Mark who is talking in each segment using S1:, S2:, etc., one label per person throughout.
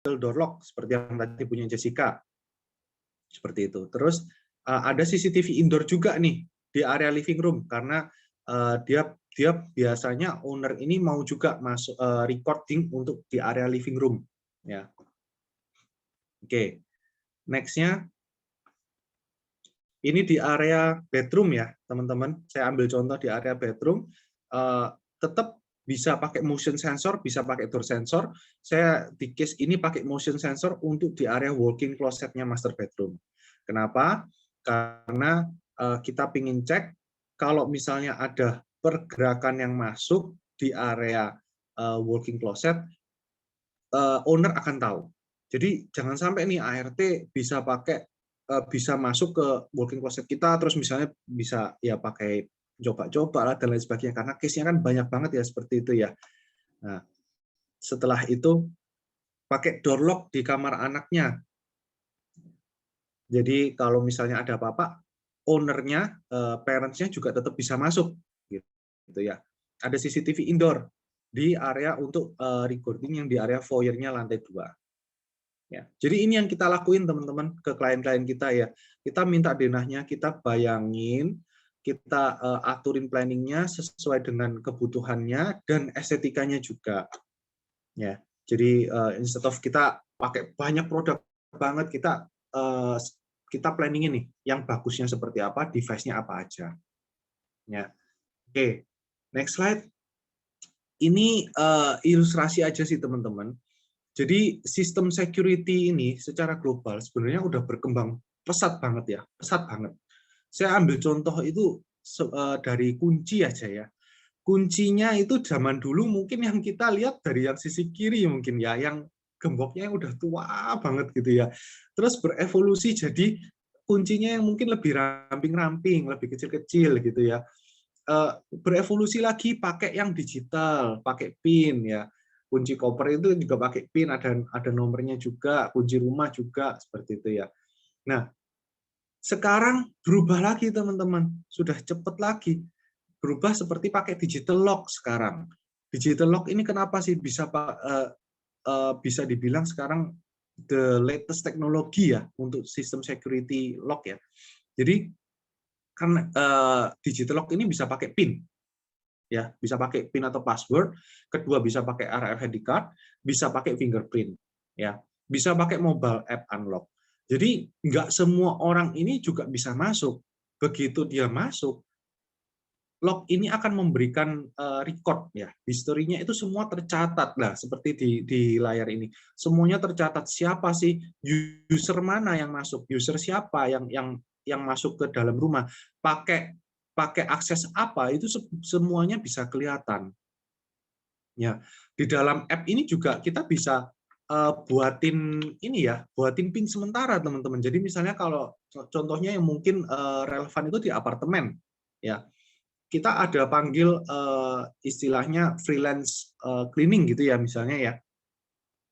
S1: door lock seperti yang tadi punya Jessica. Seperti itu. Terus ada CCTV indoor juga nih di area living room karena dia biasanya owner ini mau juga masuk recording untuk di area living room ya. Oke. Next-nya ini di area bedroom ya, teman-teman. Saya ambil contoh di area bedroom, tetap bisa pakai motion sensor, bisa pakai door sensor. Saya di case ini pakai motion sensor untuk di area walk-in closet-nya master bedroom. Kenapa? Karena kita ingin cek kalau misalnya ada pergerakan yang masuk di area walk-in closet, owner akan tahu. Jadi jangan sampai nih ART bisa masuk ke walk-in closet kita, terus misalnya bisa ya pakai coba-coba lah dan lain sebagainya, karena case-nya kan banyak banget ya seperti itu ya. Nah, setelah itu pakai door lock di kamar anaknya. Jadi kalau misalnya ada apa-apa, ownernya, parents-nya juga tetap bisa masuk, gitu ya. Ada CCTV indoor di area untuk recording yang di area foyer-nya lantai 2. Ya, jadi ini yang kita lakuin teman-teman ke klien-klien kita ya. Kita minta denahnya, kita bayangin, kita aturin planningnya sesuai dengan kebutuhannya dan estetikanya juga. Ya, jadi instead of kita pakai banyak produk banget, kita planningin nih yang bagusnya seperti apa, device-nya apa aja. Ya, oke. Next slide. Ini ilustrasi aja sih teman-teman. Jadi sistem security ini secara global sebenarnya udah berkembang pesat banget ya, pesat banget. Saya ambil contoh itu dari kunci aja ya. Kuncinya itu zaman dulu mungkin yang kita lihat dari yang sisi kiri mungkin ya, yang gemboknya yang udah tua banget gitu ya. Terus berevolusi jadi kuncinya yang mungkin lebih ramping-ramping, lebih kecil-kecil gitu ya. Berevolusi lagi pakai yang digital, pakai PIN ya. Kunci koper itu juga pakai PIN, ada nomornya juga, kunci rumah juga seperti itu ya. Nah, sekarang berubah lagi teman-teman, sudah cepet lagi. Berubah seperti pakai digital lock sekarang. Digital lock ini kenapa sih bisa dibilang sekarang the latest teknologi ya untuk sistem security lock ya. Jadi karena digital lock ini bisa pakai PIN. Ya, bisa pakai PIN atau password, kedua bisa pakai RFID card, bisa pakai fingerprint, ya, bisa pakai mobile app unlock. Jadi nggak semua orang ini juga bisa masuk. Begitu dia masuk, lock ini akan memberikan record, ya, historinya itu semua tercatat lah, seperti di layar ini. Semuanya tercatat siapa sih user mana yang masuk, user siapa yang masuk ke dalam rumah, pakai akses apa, itu semuanya bisa kelihatan. Ya, di dalam app ini juga kita bisa buatin PIN sementara teman-teman. Jadi misalnya kalau contohnya yang mungkin relevan itu di apartemen, ya kita ada panggil istilahnya freelance cleaning gitu ya misalnya ya.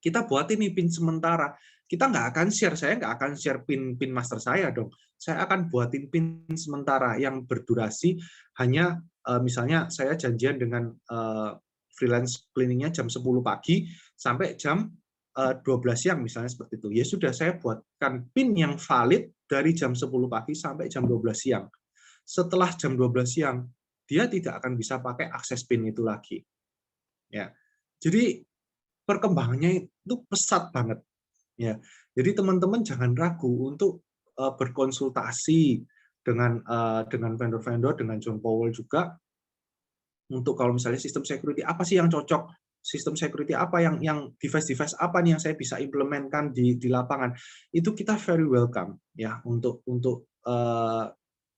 S1: Kita buatin nih PIN sementara. Kita nggak akan share, saya nggak akan share PIN master saya dong. Saya akan buatin PIN sementara yang berdurasi hanya misalnya saya janjian dengan freelance cleaningnya jam 10 pagi sampai jam 12 siang misalnya seperti itu. Ya sudah, saya buatkan PIN yang valid dari jam 10 pagi sampai jam 12 siang. Setelah jam 12 siang, dia tidak akan bisa pakai akses PIN itu lagi. Ya. Jadi perkembangannya itu pesat banget. Ya. Jadi teman-teman jangan ragu untuk berkonsultasi dengan vendor-vendor, dengan John Powell juga, untuk kalau misalnya sistem security apa sih yang cocok, sistem security apa yang device-device apa nih yang saya bisa implementkan di lapangan, itu kita very welcome ya untuk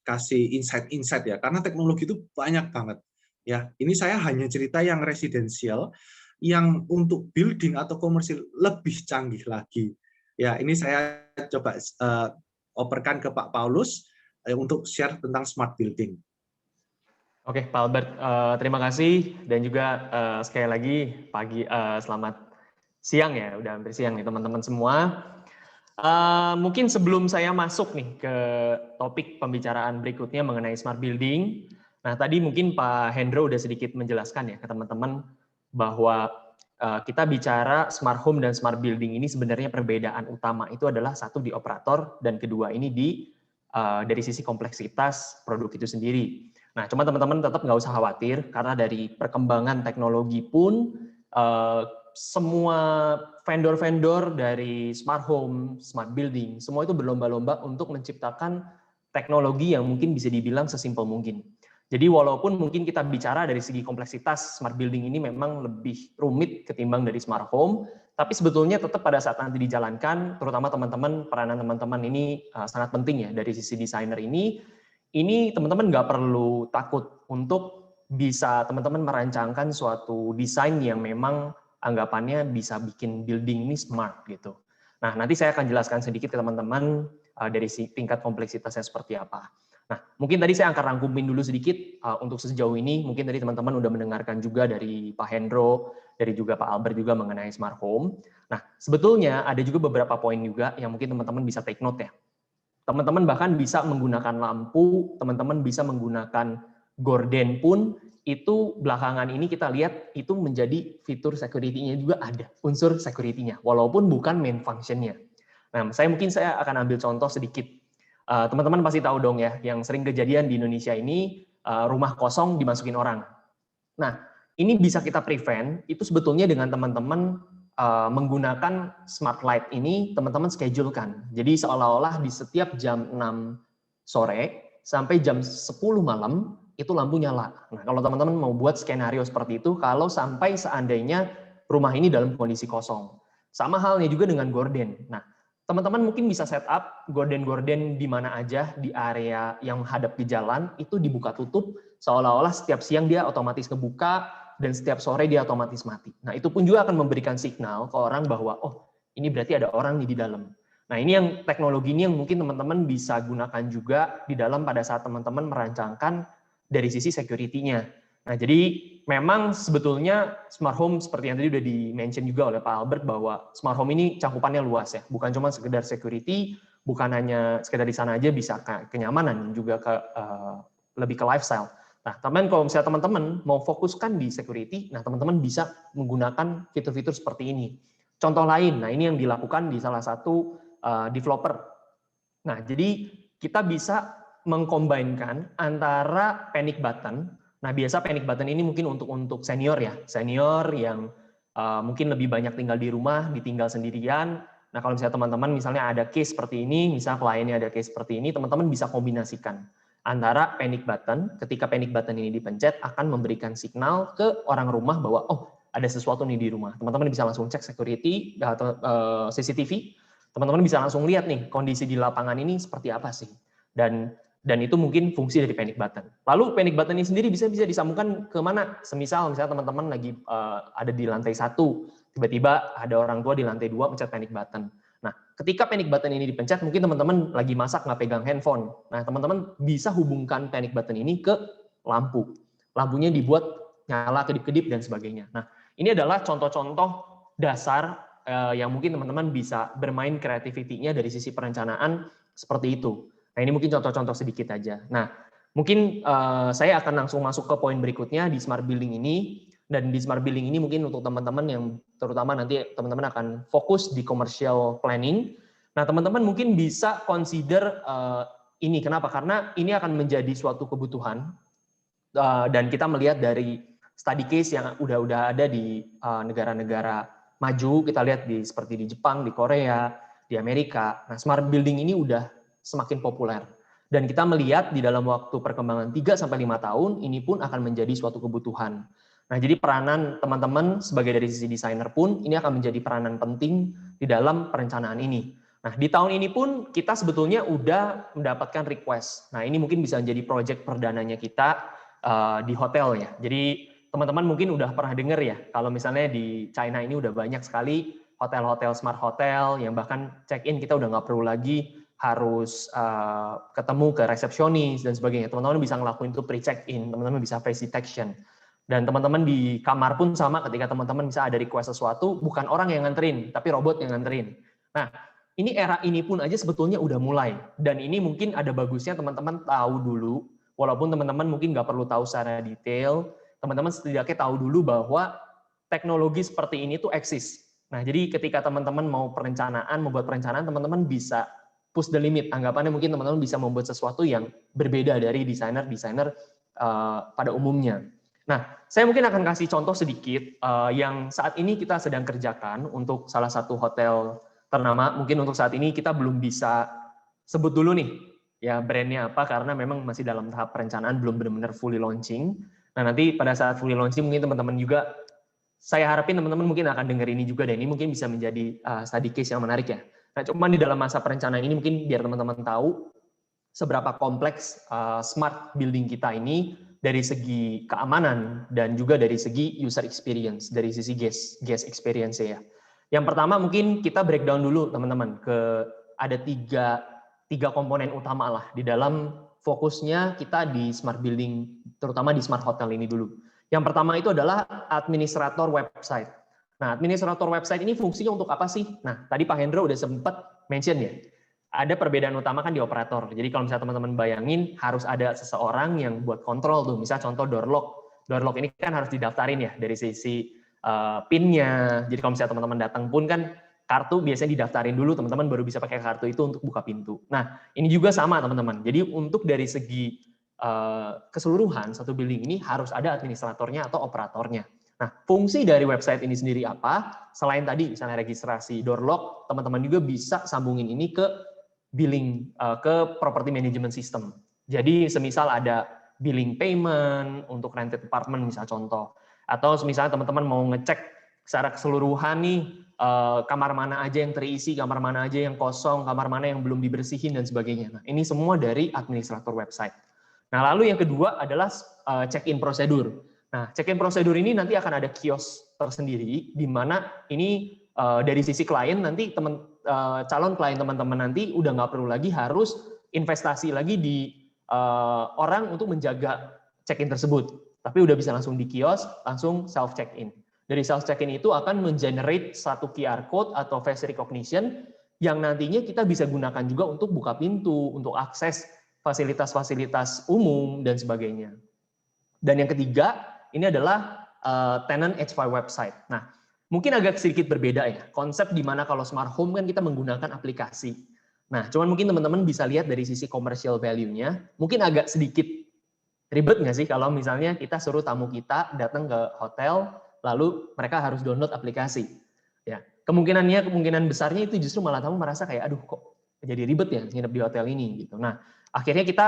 S1: kasih insight ya, karena teknologi itu banyak banget ya. Ini saya hanya cerita yang residensial, yang untuk building atau komersil lebih canggih lagi ya. Ini saya coba operkan ke Pak Paulus untuk share tentang smart building.
S2: Oke, Pak Albert, terima kasih, dan juga sekali lagi selamat siang ya, udah hampir siang nih teman-teman semua. Mungkin sebelum saya masuk nih ke topik pembicaraan berikutnya mengenai smart building, nah tadi mungkin Pak Hendro udah sedikit menjelaskan ya ke teman-teman bahwa kita bicara smart home dan smart building ini sebenarnya perbedaan utama itu adalah satu di operator dan kedua ini dari sisi kompleksitas produk itu sendiri. Nah, cuma teman-teman tetap nggak usah khawatir karena dari perkembangan teknologi pun semua vendor-vendor dari smart home, smart building, semua itu berlomba-lomba untuk menciptakan teknologi yang mungkin bisa dibilang sesimpel mungkin. Jadi walaupun mungkin kita bicara dari segi kompleksitas smart building ini memang lebih rumit ketimbang dari smart home, tapi sebetulnya tetap pada saat nanti dijalankan, terutama teman-teman, peranan teman-teman ini sangat penting ya dari sisi desainer ini teman-teman nggak perlu takut untuk bisa teman-teman merancangkan suatu desain yang memang anggapannya bisa bikin building ini smart gitu. Nah, nanti saya akan jelaskan sedikit ke teman-teman dari tingkat kompleksitasnya seperti apa. Nah, mungkin tadi saya akan rangkumin dulu sedikit untuk sejauh ini. Mungkin tadi teman-teman udah mendengarkan juga dari Pak Hendro, dari juga Pak Albert juga mengenai smart home. Nah, sebetulnya ada juga beberapa poin juga yang mungkin teman-teman bisa take note ya. Teman-teman bahkan bisa menggunakan lampu, teman-teman bisa menggunakan gorden pun, itu belakangan ini kita lihat itu menjadi fitur security-nya juga ada, unsur security-nya, walaupun bukan main function-nya. Nah, saya akan ambil contoh sedikit. Teman-teman pasti tahu dong ya, yang sering kejadian di Indonesia ini, rumah kosong dimasukin orang. Nah, ini bisa kita prevent, itu sebetulnya dengan teman-teman menggunakan smart light ini, teman-teman schedulekan. Jadi seolah-olah di setiap jam 6 sore sampai jam 10 malam, itu lampu nyala. Nah, kalau teman-teman mau buat skenario seperti itu, kalau sampai seandainya rumah ini dalam kondisi kosong. Sama halnya juga dengan gorden. Nah, teman-teman mungkin bisa setup gorden-gorden di mana aja, di area yang hadap di jalan, itu dibuka tutup, seolah-olah setiap siang dia otomatis kebuka, dan setiap sore dia otomatis mati. Nah, itu pun juga akan memberikan signal ke orang bahwa, oh, ini berarti ada orang di dalam. Nah, ini yang teknologi ini yang mungkin teman-teman bisa gunakan juga di dalam pada saat teman-teman merancangkan dari sisi security-nya. Nah, jadi memang sebetulnya smart home seperti yang tadi udah di-mention juga oleh Pak Albert bahwa smart home ini cakupannya luas ya, bukan cuma sekedar security, bukan hanya sekedar di sana aja bisa kenyamanan, juga lebih ke lifestyle. Nah, kalau misalnya teman-teman mau fokuskan di security, nah teman-teman bisa menggunakan fitur-fitur seperti ini. Contoh lain, nah ini yang dilakukan di salah satu developer. Nah, jadi kita bisa mengkombinkan antara panic button. Nah, biasa panic button ini mungkin untuk senior ya, senior yang mungkin lebih banyak tinggal di rumah, ditinggal sendirian. Nah, kalau misalnya teman-teman misalnya ada case seperti ini, misalnya kliennya ada case seperti ini, teman-teman bisa kombinasikan antara panic button. Ketika panic button ini dipencet akan memberikan signal ke orang rumah bahwa oh, ada sesuatu nih di rumah. Teman-teman bisa langsung cek security atau CCTV. Teman-teman bisa langsung lihat nih kondisi di lapangan ini seperti apa sih. Dan itu mungkin fungsi dari panic button. Lalu panic button ini sendiri bisa disambungkan ke mana? Misalnya teman-teman lagi ada di lantai 1, tiba-tiba ada orang tua di lantai 2 pencet panic button. Nah, ketika panic button ini dipencet, mungkin teman-teman lagi masak nggak pegang handphone. Nah, teman-teman bisa hubungkan panic button ini ke lampu. Lampunya dibuat nyala kedip-kedip dan sebagainya. Nah, ini adalah contoh-contoh dasar yang mungkin teman-teman bisa bermain kreativitinya dari sisi perencanaan seperti itu. Nah, ini mungkin contoh-contoh sedikit aja. Nah, mungkin saya akan langsung masuk ke poin berikutnya di smart building ini. Dan di smart building ini mungkin untuk teman-teman yang terutama nanti teman-teman akan fokus di commercial planning. Nah, teman-teman mungkin bisa consider ini. Kenapa? Karena ini akan menjadi suatu kebutuhan. Dan kita melihat dari study case yang udah ada di negara-negara maju. Kita lihat seperti di Jepang, di Korea, di Amerika. Nah, smart building ini udah semakin populer. Dan kita melihat di dalam waktu perkembangan 3-5 tahun, ini pun akan menjadi suatu kebutuhan. Nah, jadi peranan teman-teman sebagai dari sisi desainer pun, ini akan menjadi peranan penting di dalam perencanaan ini. Nah, di tahun ini pun kita sebetulnya udah mendapatkan request. Nah, ini mungkin bisa menjadi proyek perdananya kita di hotel ya. Jadi teman-teman mungkin udah pernah dengar ya, kalau misalnya di China ini udah banyak sekali hotel-hotel smart hotel, yang bahkan check-in kita udah nggak perlu lagi harus ketemu ke resepsionis dan sebagainya. Teman-teman bisa ngelakuin itu pre-check-in, teman-teman bisa face detection. Dan teman-teman di kamar pun sama, ketika teman-teman bisa ada request sesuatu, bukan orang yang nganterin, tapi robot yang nganterin. Nah, ini era ini pun aja sebetulnya udah mulai. Dan ini mungkin ada bagusnya teman-teman tahu dulu, walaupun teman-teman mungkin nggak perlu tahu secara detail, teman-teman setidaknya tahu dulu bahwa teknologi seperti ini tuh eksis. Nah, jadi ketika teman-teman mau membuat perencanaan, teman-teman bisa push the limit. Anggapannya mungkin teman-teman bisa membuat sesuatu yang berbeda dari desainer-desainer pada umumnya. Nah, saya mungkin akan kasih contoh sedikit yang saat ini kita sedang kerjakan untuk salah satu hotel ternama. Mungkin untuk saat ini kita belum bisa sebut dulu nih ya brandnya apa, karena memang masih dalam tahap perencanaan, belum benar-benar fully launching. Nah, nanti pada saat fully launching mungkin teman-teman juga, saya harapin teman-teman mungkin akan dengar ini juga, dan ini mungkin bisa menjadi study case yang menarik ya. Nah, cuman di dalam masa perencanaan ini mungkin biar teman-teman tahu seberapa kompleks smart building kita ini dari segi keamanan dan juga dari segi user experience, dari sisi guest experience ya. Yang pertama mungkin kita breakdown dulu teman-teman ke ada tiga komponen utama lah di dalam fokusnya kita di smart building, terutama di smart hotel ini dulu. Yang pertama itu adalah administrator website. Nah, administrator website ini fungsinya untuk apa sih? Nah, tadi Pak Hendro udah sempat mention ya, ada perbedaan utama kan di operator. Jadi kalau misalnya teman-teman bayangin harus ada seseorang yang buat kontrol tuh, misal contoh door lock. Door lock ini kan harus didaftarin ya dari sisi PIN-nya. Jadi kalau misalnya teman-teman datang pun kan kartu biasanya didaftarin dulu, teman-teman baru bisa pakai kartu itu untuk buka pintu. Nah, ini juga sama teman-teman. Jadi untuk dari segi keseluruhan satu building ini harus ada administratornya atau operatornya. Nah, fungsi dari website ini sendiri apa? Selain tadi misalnya registrasi door lock, teman-teman juga bisa sambungin ini ke billing, ke property management system. Jadi semisal ada billing payment untuk rented apartment misal contoh, atau misalnya teman-teman mau ngecek secara keseluruhan nih kamar mana aja yang terisi, kamar mana aja yang kosong, kamar mana yang belum dibersihin dan sebagainya. Nah, ini semua dari administrator website. Nah, lalu yang kedua adalah check-in prosedur. Nah, check-in prosedur ini nanti akan ada kios tersendiri, di mana ini dari sisi klien nanti calon klien teman-teman nanti udah nggak perlu lagi harus investasi lagi di orang untuk menjaga check-in tersebut, tapi udah bisa langsung di kios, langsung self check-in. Dari self check-in itu akan mengenerate satu QR code atau face recognition yang nantinya kita bisa gunakan juga untuk buka pintu, untuk akses fasilitas-fasilitas umum dan sebagainya. Dan yang ketiga, ini adalah tenant H5 website. Nah, mungkin agak sedikit berbeda ya, konsep di mana kalau smart home kan kita menggunakan aplikasi. Nah, cuman mungkin teman-teman bisa lihat dari sisi commercial value-nya, mungkin agak sedikit ribet nggak sih kalau misalnya kita suruh tamu kita datang ke hotel, lalu mereka harus download aplikasi. Ya, kemungkinan besarnya itu justru malah tamu merasa kayak, aduh kok jadi ribet ya nginep di hotel ini gitu. Nah, akhirnya kita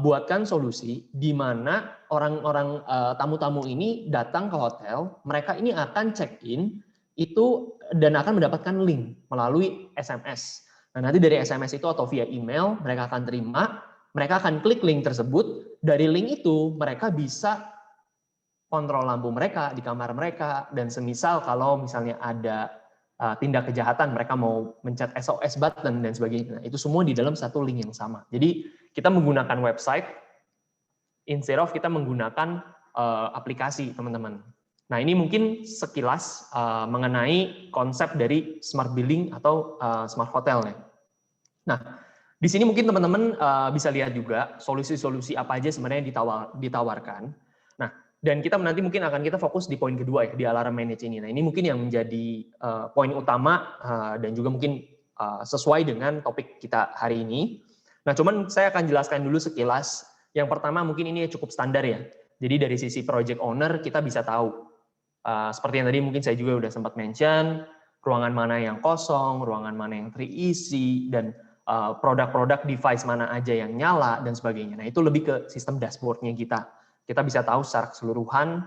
S2: buatkan solusi di mana orang-orang tamu-tamu ini datang ke hotel, mereka ini akan check-in itu dan akan mendapatkan link melalui SMS. Nah, nanti dari SMS itu atau via email mereka akan terima, mereka akan klik link tersebut, dari link itu mereka bisa kontrol lampu mereka di kamar mereka, dan semisal kalau misalnya ada tindak kejahatan, mereka mau mencet SOS button dan sebagainya. Nah, itu semua di dalam satu link yang sama. Jadi kita menggunakan website instead of kita menggunakan aplikasi, teman-teman. Nah, ini mungkin sekilas mengenai konsep dari smart building atau smart hotel. Nah, di sini mungkin teman-teman bisa lihat juga solusi-solusi apa aja sebenarnya yang ditawarkan. Nah, dan kita nanti mungkin akan kita fokus di poin kedua ya, di alarm manage ini. Nah, ini mungkin yang menjadi poin utama dan juga mungkin sesuai dengan topik kita hari ini. Nah, cuman saya akan jelaskan dulu sekilas. Yang pertama mungkin ini cukup standar ya. Jadi dari sisi project owner kita bisa tahu. Seperti yang tadi mungkin saya juga udah sempat mention, ruangan mana yang kosong, ruangan mana yang terisi, dan produk-produk device mana aja yang nyala, dan sebagainya. Nah, itu lebih ke sistem dashboard-nya kita. Kita bisa tahu secara keseluruhan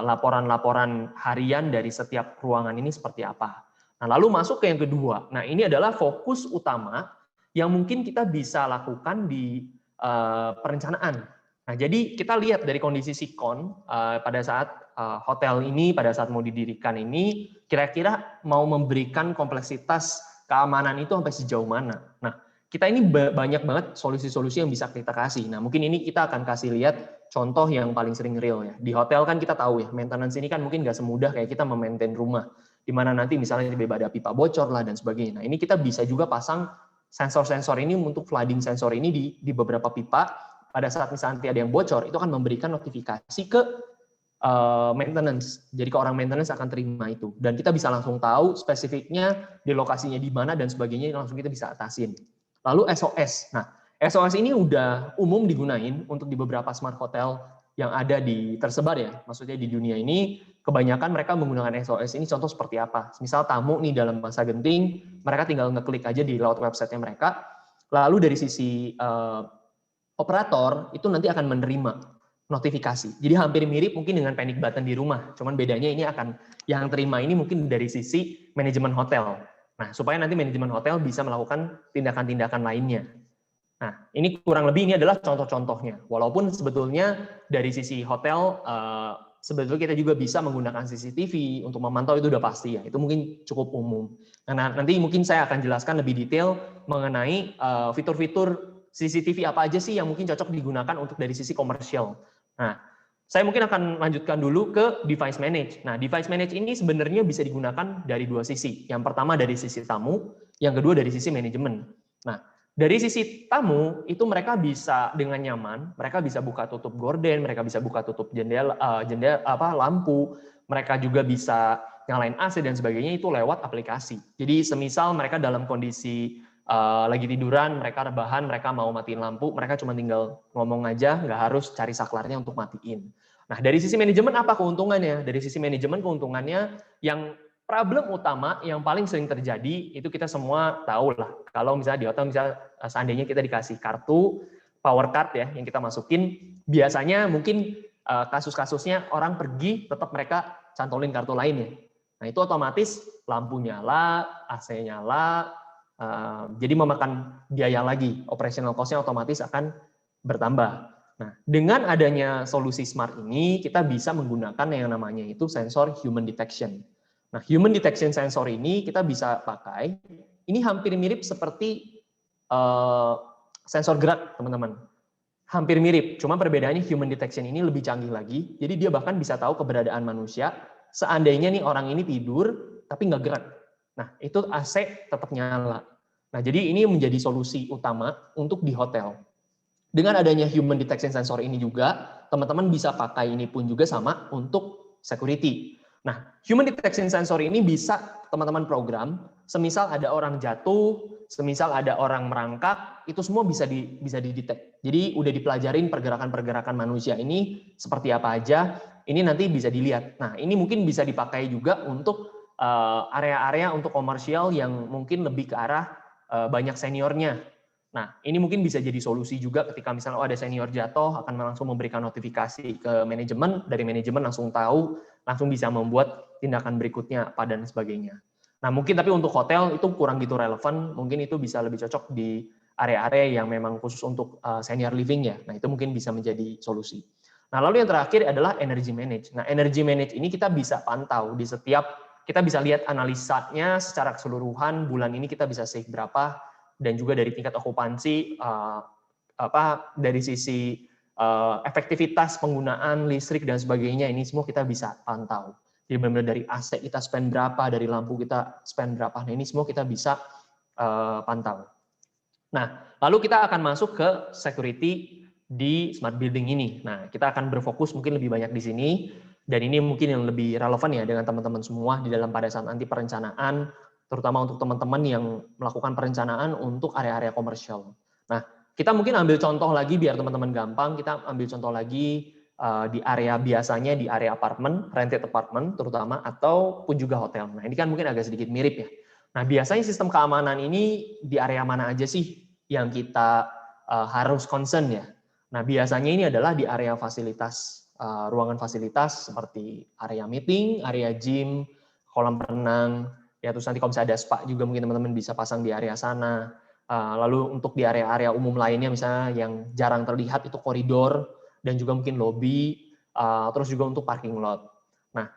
S2: laporan-laporan harian dari setiap ruangan ini seperti apa. Nah, lalu masuk ke yang kedua. Nah, ini adalah fokus utama yang mungkin kita bisa lakukan di perencanaan. Nah, jadi kita lihat dari kondisi sikon pada saat hotel ini, pada saat mau didirikan ini, kira-kira mau memberikan kompleksitas keamanan itu sampai sejauh mana. Nah, kita ini banyak banget solusi-solusi yang bisa kita kasih. Nah, mungkin ini kita akan kasih lihat contoh yang paling sering real ya. Di hotel kan kita tahu ya, maintenance ini kan mungkin nggak semudah kayak kita memaintain rumah, di mana nanti misalnya tiba-tiba ada pipa bocor lah dan sebagainya. Nah, ini kita bisa juga pasang sensor-sensor ini untuk flooding sensor ini di beberapa pipa. Pada saat misalnya nanti ada yang bocor, itu akan memberikan notifikasi ke maintenance. Jadi orang maintenance akan terima itu. Dan kita bisa langsung tahu spesifiknya di lokasinya di mana dan sebagainya, langsung kita bisa atasin. Lalu SOS. Nah, SOS ini udah umum digunain untuk di beberapa smart hotel yang ada tersebar ya. Maksudnya di dunia ini kebanyakan mereka menggunakan SOS ini, contoh seperti apa? Misal tamu nih dalam masa genting, mereka tinggal ngeklik aja di laut website-nya mereka. Lalu dari sisi operator itu nanti akan menerima notifikasi. Jadi hampir mirip mungkin dengan panic button di rumah. Cuman bedanya ini yang terima ini mungkin dari sisi manajemen hotel. Nah, supaya nanti manajemen hotel bisa melakukan tindakan-tindakan lainnya. Nah, ini kurang lebih ini adalah contoh-contohnya. Walaupun sebetulnya dari sisi hotel, sebetulnya kita juga bisa menggunakan CCTV untuk memantau, itu udah pasti ya. Itu mungkin cukup umum. Nah, nanti mungkin saya akan jelaskan lebih detail mengenai fitur-fitur CCTV apa aja sih yang mungkin cocok digunakan untuk dari sisi komersial. Nah, saya mungkin akan lanjutkan dulu ke device manage. Nah, device manage ini sebenarnya bisa digunakan dari dua sisi. Yang pertama dari sisi tamu, yang kedua dari sisi manajemen. Nah, dari sisi tamu, itu mereka bisa dengan nyaman, mereka bisa buka tutup gorden, mereka bisa buka tutup jendela, lampu, mereka juga bisa nyalain AC dan sebagainya itu lewat aplikasi. Jadi semisal mereka dalam kondisi lagi tiduran, mereka rebahan, mereka mau matiin lampu, mereka cuma tinggal ngomong aja, nggak harus cari saklarnya untuk matiin. Nah, dari sisi manajemen apa keuntungannya? Dari sisi manajemen keuntungannya yang problem utama yang paling sering terjadi itu kita semua tahu lah. Kalau misalnya di hotel, misalnya seandainya kita dikasih kartu power card ya yang kita masukin, biasanya mungkin kasus-kasusnya orang pergi tetap mereka cantolin kartu lainnya. Nah, itu otomatis lampu nyala, AC nyala, jadi memakan biaya lagi, operational cost-nya otomatis akan bertambah. Nah, dengan adanya solusi smart ini, kita bisa menggunakan yang namanya itu sensor human detection. Nah, human detection sensor ini kita bisa pakai, ini hampir mirip seperti sensor gerak, teman-teman. Hampir mirip, cuma perbedaannya human detection ini lebih canggih lagi, jadi dia bahkan bisa tahu keberadaan manusia, seandainya nih orang ini tidur, tapi nggak gerak. Nah, itu AC tetap nyala. Nah, jadi ini menjadi solusi utama untuk di hotel. Dengan adanya human detection sensor ini juga, teman-teman bisa pakai ini pun juga sama untuk security. Nah, human detection sensor ini bisa teman-teman program, semisal ada orang jatuh, semisal ada orang merangkak, itu semua bisa didetek. Jadi udah dipelajarin pergerakan-pergerakan manusia ini seperti apa aja, ini nanti bisa dilihat. Nah, ini mungkin bisa dipakai juga untuk area-area untuk komersial yang mungkin lebih ke arah banyak seniornya. Nah, ini mungkin bisa jadi solusi juga ketika misalnya ada senior jatuh, akan langsung memberikan notifikasi ke manajemen, dari manajemen langsung tahu, langsung bisa membuat tindakan berikutnya apa dan sebagainya. Nah, mungkin tapi untuk hotel itu kurang gitu relevan, mungkin itu bisa lebih cocok di area-area yang memang khusus untuk senior living ya. Nah, itu mungkin bisa menjadi solusi. Nah, lalu yang terakhir adalah energy manage. Nah, energy manage ini kita bisa pantau di setiap, kita bisa lihat analisanya secara keseluruhan, bulan ini kita bisa save berapa, dan juga dari tingkat okupansi, dari sisi efektivitas penggunaan listrik dan sebagainya, ini semua kita bisa pantau. Jadi benar-benar dari AC kita spend berapa, dari lampu kita spend berapa, nah ini semua kita bisa pantau. Nah, lalu kita akan masuk ke security di smart building ini. Nah, kita akan berfokus mungkin lebih banyak di sini, dan ini mungkin yang lebih relevan ya dengan teman-teman semua di dalam pada saat nanti perencanaan, terutama untuk teman-teman yang melakukan perencanaan untuk area-area komersial. Nah, kita mungkin ambil contoh lagi biar teman-teman gampang, kita ambil contoh lagi di area biasanya di area apartemen, rented apartment terutama, ataupun juga hotel. Nah, ini kan mungkin agak sedikit mirip ya. Nah, biasanya sistem keamanan ini di area mana aja sih yang kita harus concern ya? Nah, biasanya ini adalah di area fasilitas, ruangan fasilitas seperti area meeting, area gym, kolam renang, ya terus nanti kalau misalnya ada spa juga mungkin teman-teman bisa pasang di area sana. Lalu untuk di area-area umum lainnya misalnya yang jarang terlihat itu koridor dan juga mungkin lobby, terus juga untuk parking lot. Nah,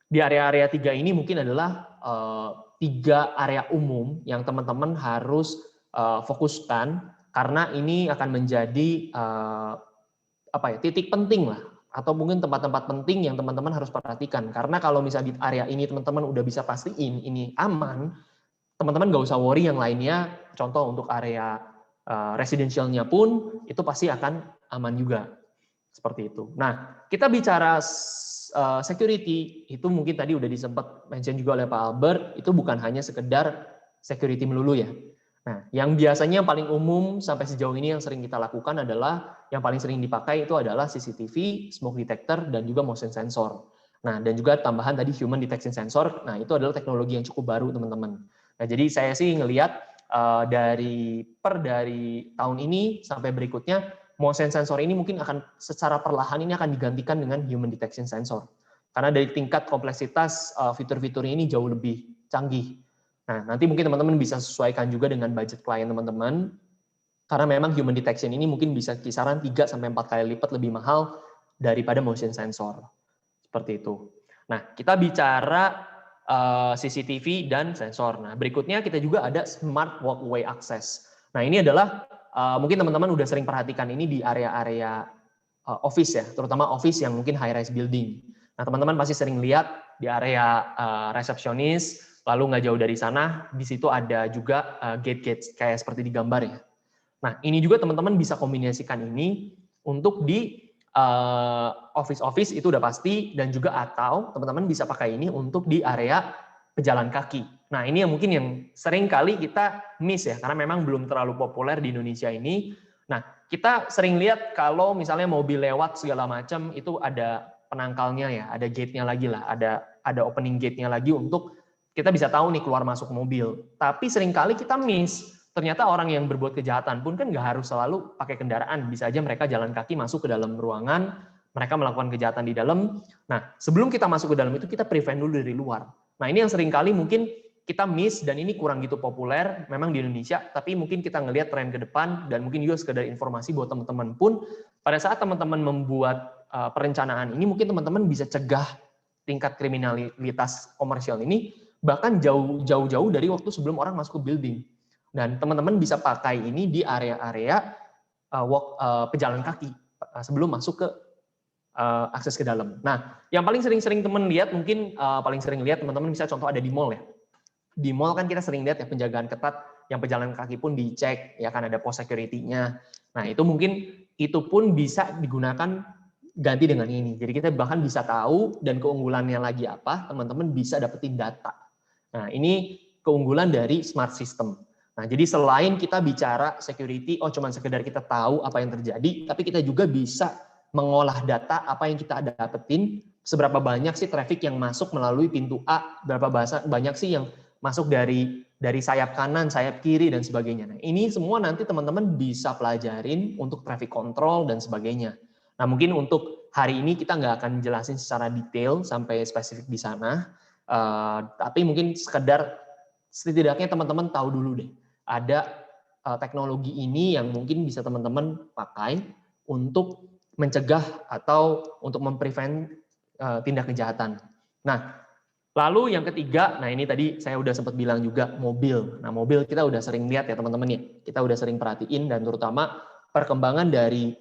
S2: di area-area 3 ini mungkin adalah 3 area umum yang teman-teman harus fokuskan karena ini akan menjadi titik penting lah, atau mungkin tempat-tempat penting yang teman-teman harus perhatikan. Karena kalau misalnya di area ini teman-teman udah bisa pastiin ini aman, teman-teman nggak usah worry yang lainnya. Contoh untuk area residentialnya pun itu pasti akan aman juga. Seperti itu. Nah, kita bicara security, itu mungkin tadi udah disempat mention juga oleh Pak Albert, itu bukan hanya sekedar security melulu ya. Nah, yang biasanya yang paling umum sampai sejauh ini yang sering kita lakukan adalah, yang paling sering dipakai itu adalah CCTV, smoke detector, dan juga motion sensor. Nah, dan juga tambahan tadi human detection sensor, nah itu adalah teknologi yang cukup baru teman-teman. Nah, jadi saya sih ngelihat dari tahun ini sampai berikutnya, motion sensor ini mungkin akan secara perlahan ini akan digantikan dengan human detection sensor. Karena dari tingkat kompleksitas fitur-fitur ini jauh lebih canggih. Nah, nanti mungkin teman-teman bisa sesuaikan juga dengan budget klien teman-teman, karena memang human detection ini mungkin bisa kisaran 3-4 kali lipat lebih mahal daripada motion sensor. Seperti itu. Nah, kita bicara CCTV dan sensor. Nah, berikutnya kita juga ada smart walkway access. Nah, ini adalah mungkin teman-teman udah sering perhatikan ini di area-area office ya, terutama office yang mungkin high-rise building. Nah, teman-teman pasti sering lihat di area resepsionis, lalu nggak jauh dari sana, di situ ada juga gate-gate kayak seperti di gambar ya. Nah, ini juga teman-teman bisa kombinasikan ini untuk di office-office itu udah pasti, dan juga atau teman-teman bisa pakai ini untuk di area pejalan kaki. Nah, ini yang mungkin yang sering kali kita miss ya, karena memang belum terlalu populer di Indonesia ini. Nah, kita sering lihat kalau misalnya mobil lewat segala macam, itu ada penangkalnya ya, ada gate-nya lagi lah, ada opening gate-nya lagi untuk kita bisa tahu nih keluar masuk mobil. Tapi seringkali kita miss, ternyata orang yang berbuat kejahatan pun kan nggak harus selalu pakai kendaraan, bisa aja mereka jalan kaki masuk ke dalam ruangan, mereka melakukan kejahatan di dalam. Nah, sebelum kita masuk ke dalam itu kita prevent dulu dari luar. Nah, ini yang seringkali mungkin kita miss dan ini kurang gitu populer memang di Indonesia, tapi mungkin kita ngelihat tren ke depan dan mungkin juga sekedar informasi buat teman-teman pun pada saat teman-teman membuat perencanaan ini mungkin teman-teman bisa cegah tingkat kriminalitas komersial ini bahkan jauh-jauh dari waktu sebelum orang masuk ke building. Dan teman-teman bisa pakai ini di area-area pejalan kaki sebelum masuk ke akses ke dalam. Nah, yang paling sering-sering teman lihat mungkin paling sering lihat teman-teman bisa contoh ada di mall ya. Di mall kan kita sering lihat ya penjagaan ketat, yang pejalan kaki pun dicek ya kan, ada post security-nya. Nah, itu mungkin itu pun bisa digunakan ganti dengan ini. Jadi kita bahkan bisa tahu dan keunggulannya lagi apa, teman-teman bisa dapetin data. Nah, ini keunggulan dari smart system. Nah, jadi selain kita bicara security, cuman sekedar kita tahu apa yang terjadi, tapi kita juga bisa mengolah data apa yang kita dapetin, seberapa banyak sih traffic yang masuk melalui pintu A, berapa banyak sih yang masuk dari sayap kanan, sayap kiri, dan sebagainya. Nah, ini semua nanti teman-teman bisa pelajarin untuk traffic control dan sebagainya. Nah, mungkin untuk hari ini kita nggak akan jelasin secara detail sampai spesifik di sana, tapi mungkin sekedar setidaknya teman-teman tahu dulu deh, ada teknologi ini yang mungkin bisa teman-teman pakai untuk mencegah atau untuk memprevent tindak kejahatan. Nah, lalu yang ketiga, nah ini tadi saya udah sempat bilang juga mobil. Nah, mobil kita udah sering lihat ya teman-teman ya, kita udah sering perhatiin, dan terutama perkembangan dari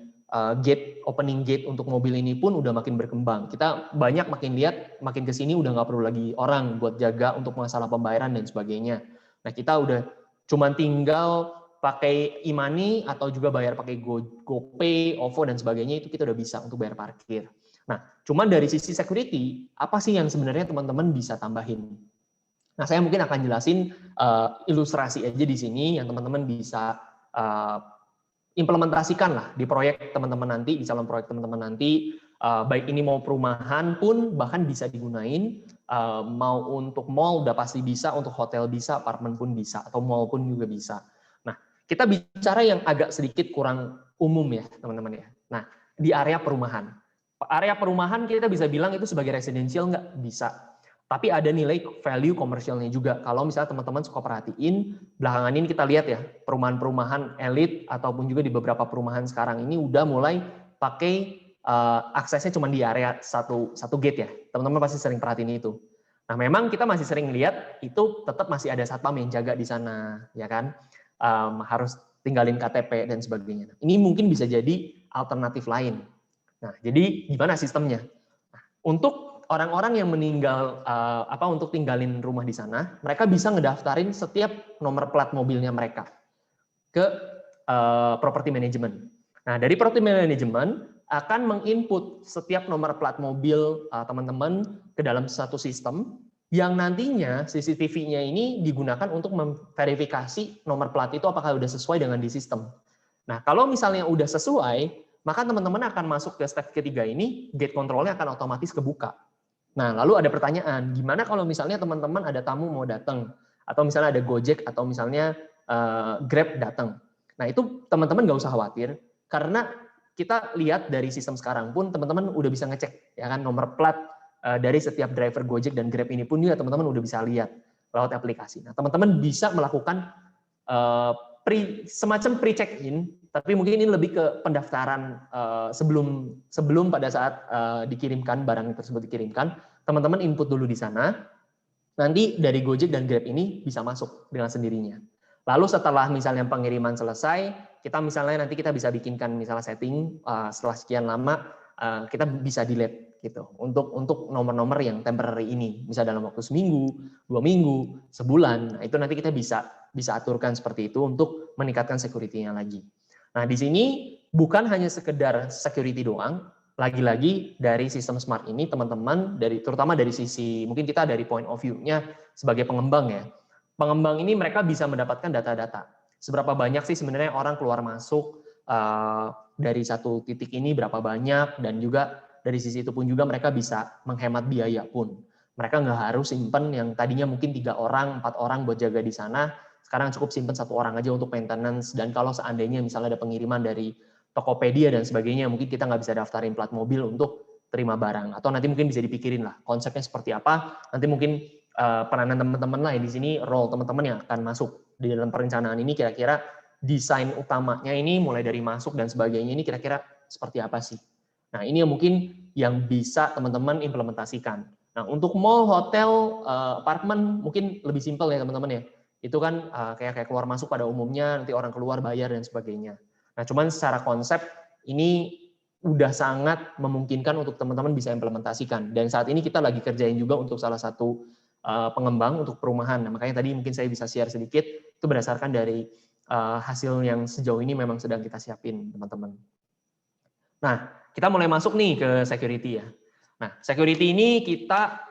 S2: opening gate untuk mobil ini pun udah makin berkembang. Kita banyak makin lihat, makin kesini udah nggak perlu lagi orang buat jaga untuk masalah pembayaran dan sebagainya. Nah, kita udah cuman tinggal pakai e-money atau juga bayar pakai GoPay, OVO dan sebagainya, itu kita udah bisa untuk bayar parkir. Nah, cuman dari sisi security, apa sih yang sebenarnya teman-teman bisa tambahin? Nah, saya mungkin akan jelasin ilustrasi aja di sini yang teman-teman bisa implementasikan lah di proyek teman-teman nanti, di calon proyek teman-teman nanti, baik ini mau perumahan pun bahkan bisa digunain, mau untuk mall udah pasti bisa, untuk hotel bisa, apartemen pun bisa, atau mall pun juga bisa. Nah, kita bicara yang agak sedikit kurang umum ya teman-teman ya. Nah, di area perumahan. Area perumahan kita bisa bilang itu sebagai residential nggak? Bisa. Tapi ada nilai value komersialnya juga. Kalau misalnya teman-teman suka perhatiin, belakangan ini kita lihat ya, perumahan-perumahan elit ataupun juga di beberapa perumahan sekarang ini udah mulai pakai aksesnya cuma di area satu gate ya. Teman-teman pasti sering perhatiin itu. Nah, memang kita masih sering lihat itu tetap masih ada satpam yang jaga di sana, ya kan? Harus tinggalin KTP dan sebagainya. Ini mungkin bisa jadi alternatif lain. Nah, jadi gimana sistemnya? Nah, untuk orang-orang yang meninggal untuk tinggalin rumah di sana, mereka bisa ngedaftarin setiap nomor plat mobilnya mereka ke property management. Nah, dari property management akan menginput setiap nomor plat mobil teman-teman ke dalam satu sistem yang nantinya CCTV-nya ini digunakan untuk memverifikasi nomor plat itu apakah sudah sesuai dengan di sistem. Nah, kalau misalnya udah sesuai, maka teman-teman akan masuk ke step ketiga ini, gate control-nya akan otomatis kebuka. Nah, lalu ada pertanyaan, gimana kalau misalnya teman-teman ada tamu mau datang, atau misalnya ada Gojek, atau misalnya Grab datang. Nah, itu teman-teman nggak usah khawatir, karena kita lihat dari sistem sekarang pun teman-teman udah bisa ngecek, ya kan, nomor plat dari setiap driver Gojek dan Grab ini pun juga teman-teman udah bisa lihat lewat aplikasi. Nah, teman-teman bisa melakukan semacam pre-check-in, tapi mungkin ini lebih ke pendaftaran sebelum pada saat dikirimkan, barang tersebut dikirimkan, teman-teman input dulu di sana, nanti dari Gojek dan Grab ini bisa masuk dengan sendirinya. Lalu setelah misalnya pengiriman selesai, kita misalnya nanti kita bisa bikinkan misalnya setting setelah sekian lama kita bisa delete gitu untuk nomor-nomor yang temporary ini, bisa dalam waktu seminggu, 2 minggu, sebulan. Nah, itu nanti kita bisa aturkan seperti itu untuk meningkatkan security-nya lagi. Nah, di sini bukan hanya sekedar security doang, lagi-lagi dari sistem smart ini teman-teman terutama dari sisi mungkin kita dari point of view-nya sebagai pengembang ya. Pengembang ini mereka bisa mendapatkan data-data. Seberapa banyak sih sebenarnya orang keluar masuk dari satu titik ini berapa banyak, dan juga dari sisi itu pun juga mereka bisa menghemat biaya pun. Mereka nggak harus simpen yang tadinya mungkin 3 orang, 4 orang buat jaga di sana, sekarang cukup simpen 1 orang aja untuk maintenance, dan kalau seandainya misalnya ada pengiriman dari Tokopedia dan sebagainya, mungkin kita nggak bisa daftarin plat mobil untuk terima barang, atau nanti mungkin bisa dipikirin lah konsepnya seperti apa, nanti mungkin peranan teman-teman lah di sini, role teman-teman yang akan masuk di dalam perencanaan ini, kira-kira desain utamanya ini mulai dari masuk dan sebagainya ini kira-kira seperti apa sih. Nah, ini yang mungkin yang bisa teman-teman implementasikan. Nah, untuk mall, hotel, apartemen mungkin lebih simpel ya teman-teman ya. Itu kan kayak keluar masuk pada umumnya, nanti orang keluar bayar dan sebagainya. Nah, cuman secara konsep ini udah sangat memungkinkan untuk teman-teman bisa implementasikan. Dan saat ini kita lagi kerjain juga untuk salah satu pengembang untuk perumahan. Nah, makanya tadi mungkin saya bisa share sedikit, itu berdasarkan dari hasil yang sejauh ini memang sedang kita siapin, teman-teman. Nah, kita mulai masuk nih ke security ya. Nah, security ini kita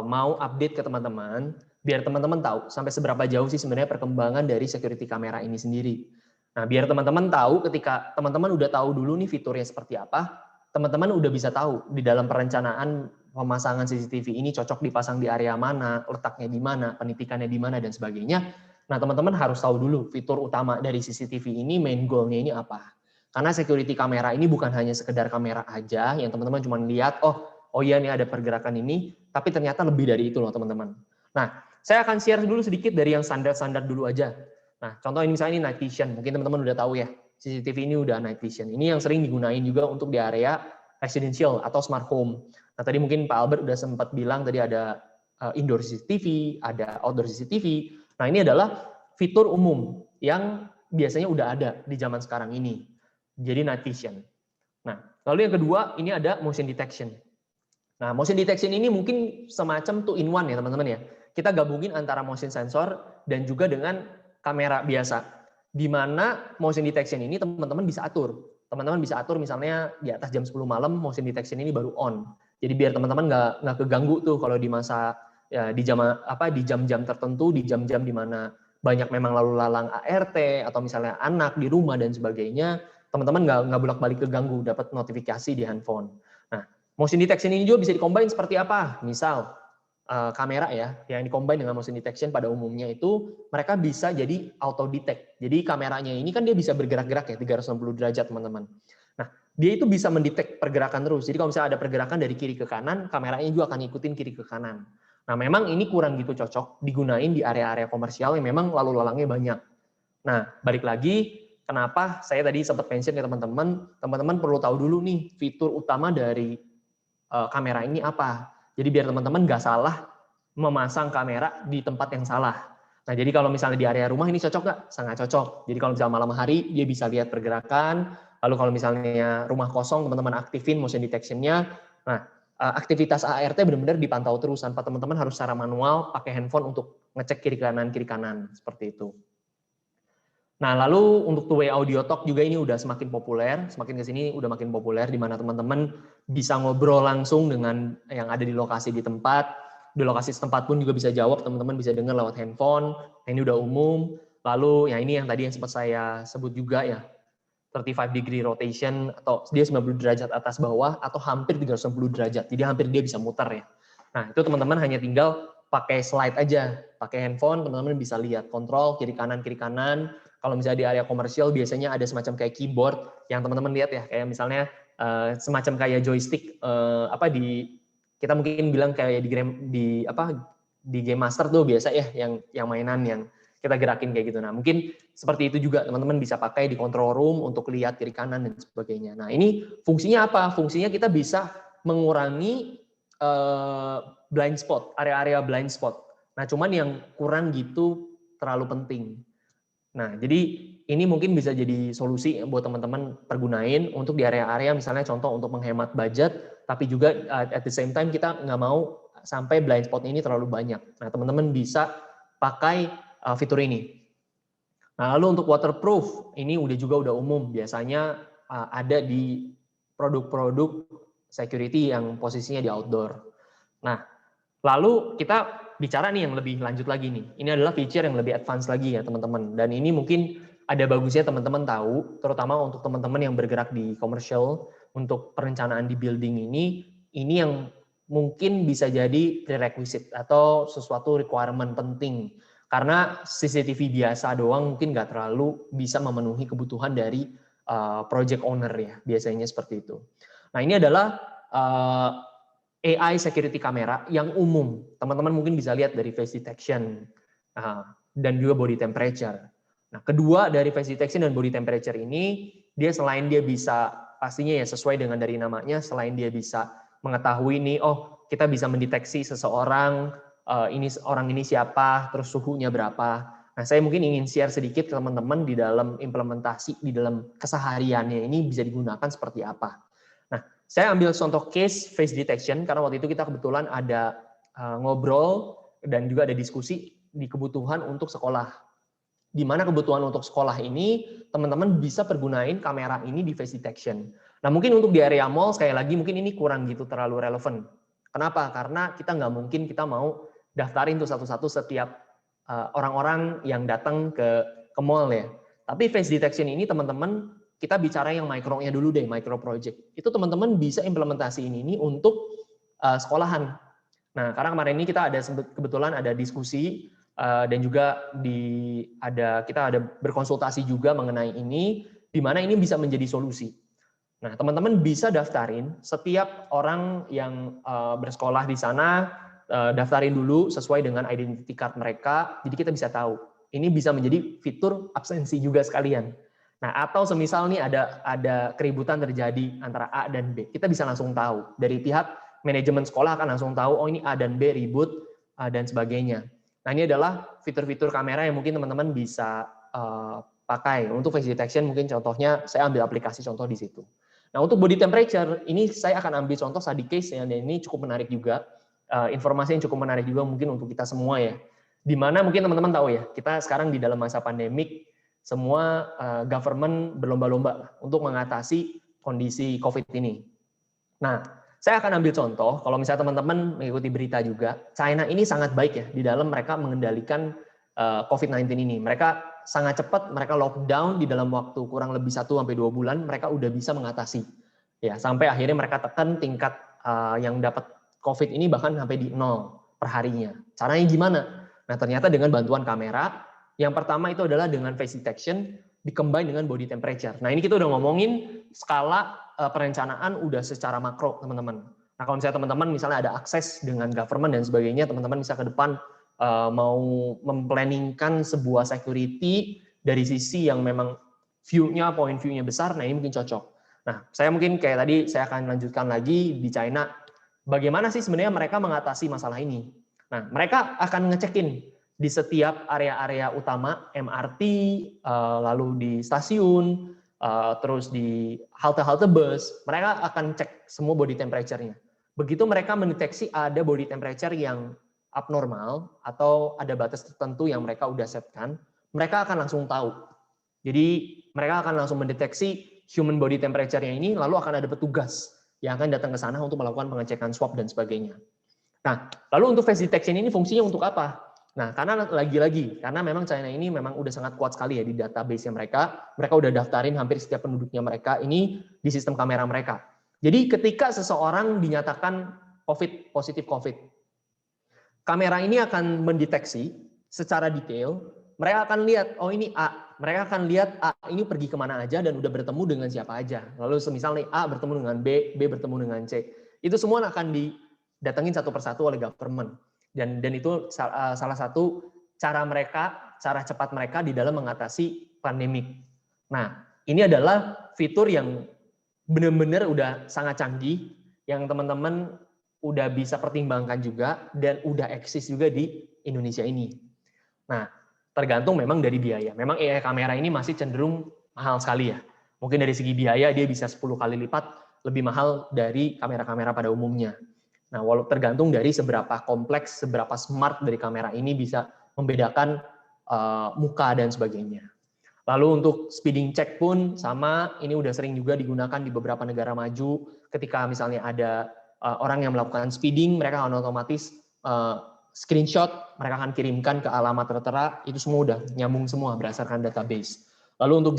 S2: mau update ke teman-teman, biar teman-teman tahu sampai seberapa jauh sih sebenarnya perkembangan dari security kamera ini sendiri. Nah, biar teman-teman tahu ketika teman-teman udah tahu dulu nih fiturnya seperti apa, teman-teman udah bisa tahu di dalam perencanaan pemasangan CCTV ini cocok dipasang di area mana, letaknya di mana, penitikannya di mana, dan sebagainya. Nah, teman-teman harus tahu dulu fitur utama dari CCTV ini, main goal-nya ini apa. Karena security kamera ini bukan hanya sekedar kamera aja, yang teman-teman cuma lihat, oh iya nih ada pergerakan ini, tapi ternyata lebih dari itu loh teman-teman. Nah, saya akan share dulu sedikit dari yang standar-standar dulu aja. Nah, contoh ini misalnya ini night vision, mungkin teman-teman udah tahu ya, CCTV ini udah night vision. Ini yang sering digunain juga untuk di area residential atau smart home. Nah, tadi mungkin Pak Albert udah sempat bilang tadi ada indoor CCTV, ada outdoor CCTV. Nah, ini adalah fitur umum yang biasanya udah ada di zaman sekarang ini. Jadi night vision. Nah, lalu yang kedua ini ada motion detection. Nah, motion detection ini mungkin semacam two in one ya teman-teman ya. Kita gabungin antara motion sensor dan juga dengan kamera biasa. Di mana motion detection ini teman-teman bisa atur. Teman-teman bisa atur misalnya di atas jam 10 malam motion detection ini baru on. Jadi biar teman-teman nggak keganggu tuh kalau di masa ya, di jam-jam tertentu, di jam-jam di mana banyak memang lalu lalang ART atau misalnya anak di rumah dan sebagainya, teman-teman nggak bolak-balik keganggu dapat notifikasi di handphone. Nah, motion detection ini juga bisa dikombin seperti apa? Misal kamera ya, yang dikombin dengan motion detection pada umumnya itu mereka bisa jadi auto detect. Jadi kameranya ini kan dia bisa bergerak-gerak ya 360 derajat teman-teman. Nah, dia itu bisa mendetek pergerakan terus. Jadi kalau misalnya ada pergerakan dari kiri ke kanan, kameranya juga akan ngikutin kiri ke kanan. Nah, memang ini kurang gitu cocok digunain di area-area komersial yang memang lalu lalangnya banyak. Nah, balik lagi, kenapa saya tadi sempat mention ke teman-teman, teman-teman perlu tahu dulu nih fitur utama dari kamera ini apa. Jadi biar teman-teman nggak salah memasang kamera di tempat yang salah. Nah, jadi kalau misalnya di area rumah ini cocok nggak? Sangat cocok. Jadi kalau misalnya malam hari dia bisa lihat pergerakan. Lalu kalau misalnya rumah kosong, teman-teman aktifin motion detection-nya. Nah, aktivitas ART benar-benar dipantau terus tanpa teman-teman harus secara manual pakai handphone untuk ngecek kiri kanan seperti itu. Nah, lalu untuk two way audio talk juga ini udah semakin populer, semakin ke sini udah makin populer di mana teman-teman bisa ngobrol langsung dengan yang ada di lokasi di tempat. Di lokasi setempat pun juga bisa jawab, teman-teman bisa dengar lewat handphone. Nah, ini udah umum. Lalu ya ini yang tadi yang sempat saya sebut juga ya, 35 degree rotation atau dia 90 derajat atas bawah atau hampir 360 derajat. Jadi hampir dia bisa muter ya. Nah, itu teman-teman hanya tinggal pakai slide aja, pakai handphone, teman-teman bisa lihat kontrol kiri kanan kiri kanan. Kalau misalnya di area komersial biasanya ada semacam kayak keyboard yang teman-teman lihat ya, kayak misalnya semacam kayak joystick apa di kita mungkin bilang kayak di game master tuh biasa ya yang mainan yang kita gerakin kayak gitu. Nah, mungkin seperti itu juga teman-teman bisa pakai di control room untuk lihat kiri kanan dan sebagainya. Nah, ini fungsinya apa? Fungsinya kita bisa mengurangi blind spot, area-area blind spot. Nah, cuman yang kurang gitu terlalu penting. Nah, jadi ini mungkin bisa jadi solusi buat teman-teman pergunain untuk di area-area misalnya contoh untuk menghemat budget, tapi juga at the same time kita nggak mau sampai blind spot ini terlalu banyak. Nah, teman-teman bisa pakai fitur ini. Nah, lalu untuk waterproof, ini udah umum. Biasanya ada di produk-produk security yang posisinya di outdoor. Nah, lalu kita bicara nih yang lebih lanjut lagi nih. Ini adalah feature yang lebih advance lagi ya teman-teman. Dan ini mungkin ada bagusnya teman-teman tahu, terutama untuk teman-teman yang bergerak di commercial, untuk perencanaan di building ini yang mungkin bisa jadi prerequisite atau sesuatu requirement penting. Karena CCTV biasa doang mungkin nggak terlalu bisa memenuhi kebutuhan dari project owner ya, biasanya seperti itu. Nah, ini adalah AI security camera yang umum. Teman-teman mungkin bisa lihat dari face detection dan juga body temperature. Nah, kedua dari face detection dan body temperature ini, dia selain dia bisa pastinya ya sesuai dengan dari namanya, selain dia bisa mengetahui nih, oh kita bisa mendeteksi seseorang, orang ini siapa, terus suhunya berapa. Nah, saya mungkin ingin share sedikit ke teman-teman di dalam implementasi, di dalam kesehariannya ini bisa digunakan seperti apa. Nah, saya ambil contoh case face detection karena waktu itu kita kebetulan ada ngobrol dan juga ada diskusi di kebutuhan untuk sekolah. Di mana kebutuhan untuk sekolah ini teman-teman bisa pergunain kamera ini di face detection. Nah, mungkin untuk di area mall sekali lagi mungkin ini kurang gitu terlalu relevan. Kenapa? Karena kita nggak mungkin kita mau daftarin tuh satu-satu setiap orang-orang yang datang ke mall ya. Tapi face detection ini teman-teman kita bicara yang micro-nya dulu deh, micro project. Itu teman-teman bisa implementasiin ini untuk sekolahan. Nah, karena kemarin ini kita ada kebetulan ada diskusi dan juga kita ada berkonsultasi juga mengenai ini, di mana ini bisa menjadi solusi. Nah, teman-teman bisa daftarin setiap orang yang bersekolah di sana, daftarin dulu sesuai dengan identity card mereka, jadi kita bisa tahu. Ini bisa menjadi fitur absensi juga sekalian. Nah, atau semisal nih ada keributan terjadi antara A dan B, kita bisa langsung tahu. Dari pihak manajemen sekolah akan langsung tahu, oh ini A dan B ribut, dan sebagainya. Nah, ini adalah fitur-fitur kamera yang mungkin teman-teman bisa pakai. Untuk face detection mungkin contohnya, saya ambil aplikasi contoh di situ. Nah, untuk body temperature, ini saya akan ambil contoh study case, dan ini cukup menarik juga. Informasi yang cukup menarik juga mungkin untuk kita semua ya. Di mana mungkin teman-teman tahu ya, kita sekarang di dalam masa pandemik, semua government berlomba-lomba untuk mengatasi kondisi COVID ini. Nah, saya akan ambil contoh, kalau misalnya teman-teman mengikuti berita juga, China ini sangat baik ya di dalam mereka mengendalikan COVID-19 ini. Mereka sangat cepat, mereka lockdown di dalam waktu kurang lebih 1-2 bulan, mereka udah bisa mengatasi. Ya, sampai akhirnya mereka tekan tingkat yang dapat COVID ini bahkan sampai di 0 per harinya. Caranya gimana? Nah, ternyata dengan bantuan kamera, yang pertama itu adalah dengan face detection, di-combine dengan body temperature. Nah, ini kita udah ngomongin skala perencanaan udah secara makro, teman-teman. Nah, kalau misalnya teman-teman misalnya ada akses dengan government dan sebagainya, teman-teman bisa ke depan mau memplanningkan sebuah security dari sisi yang memang point view-nya besar, nah ini mungkin cocok. Nah, saya mungkin kayak tadi, saya akan lanjutkan lagi di China, bagaimana sih sebenarnya mereka mengatasi masalah ini. Nah, mereka akan ngecekin di setiap area-area utama, MRT, lalu di stasiun, terus di halte-halte bus, mereka akan cek semua body temperature-nya. Begitu mereka mendeteksi ada body temperature yang abnormal atau ada batas tertentu yang mereka udah setkan, mereka akan langsung tahu. Jadi mereka akan langsung mendeteksi human body temperature-nya ini, lalu akan ada petugas yang akan datang ke sana untuk melakukan pengecekan swab dan sebagainya. Nah, lalu untuk face detection ini fungsinya untuk apa? Nah, karena lagi-lagi, karena memang China ini memang udah sangat kuat sekali ya di database-nya mereka udah daftarin hampir setiap penduduknya mereka ini di sistem kamera mereka. Jadi ketika seseorang dinyatakan positif COVID, kamera ini akan mendeteksi secara detail, mereka akan lihat, oh ini A, mereka akan lihat A ini pergi kemana aja dan udah bertemu dengan siapa aja. Lalu semisal nih A bertemu dengan B, B bertemu dengan C. Itu semua akan didatengin satu persatu oleh government. Dan itu salah satu cara cepat mereka di dalam mengatasi pandemik. Nah, ini adalah fitur yang benar-benar udah sangat canggih, yang teman-teman udah bisa pertimbangkan juga, dan udah eksis juga di Indonesia ini. Nah, tergantung memang dari biaya. Memang AI kamera ini masih cenderung mahal sekali ya. Mungkin dari segi biaya dia bisa 10 kali lipat lebih mahal dari kamera-kamera pada umumnya. Nah, walau tergantung dari seberapa kompleks, seberapa smart dari kamera ini bisa membedakan muka dan sebagainya. Lalu untuk speeding check pun sama, ini udah sering juga digunakan di beberapa negara maju. Ketika misalnya ada orang yang melakukan speeding, mereka akan otomatis screenshot, mereka akan kirimkan ke alamat tertera, itu semua udah nyambung semua berdasarkan database. Lalu untuk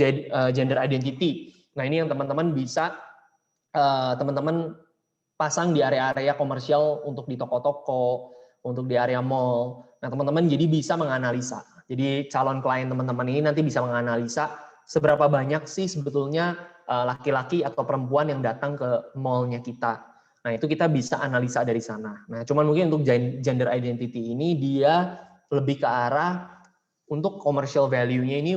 S2: gender identity, nah ini yang teman-teman bisa teman-teman pasang di area-area komersial untuk di toko-toko, untuk di area mall. Nah teman-teman jadi bisa menganalisa. Jadi calon klien teman-teman ini nanti bisa menganalisa seberapa banyak sih sebetulnya laki-laki atau perempuan yang datang ke mallnya kita. Nah, itu kita bisa analisa dari sana. Nah, cuman mungkin untuk gender identity ini dia lebih ke arah untuk commercial value-nya ini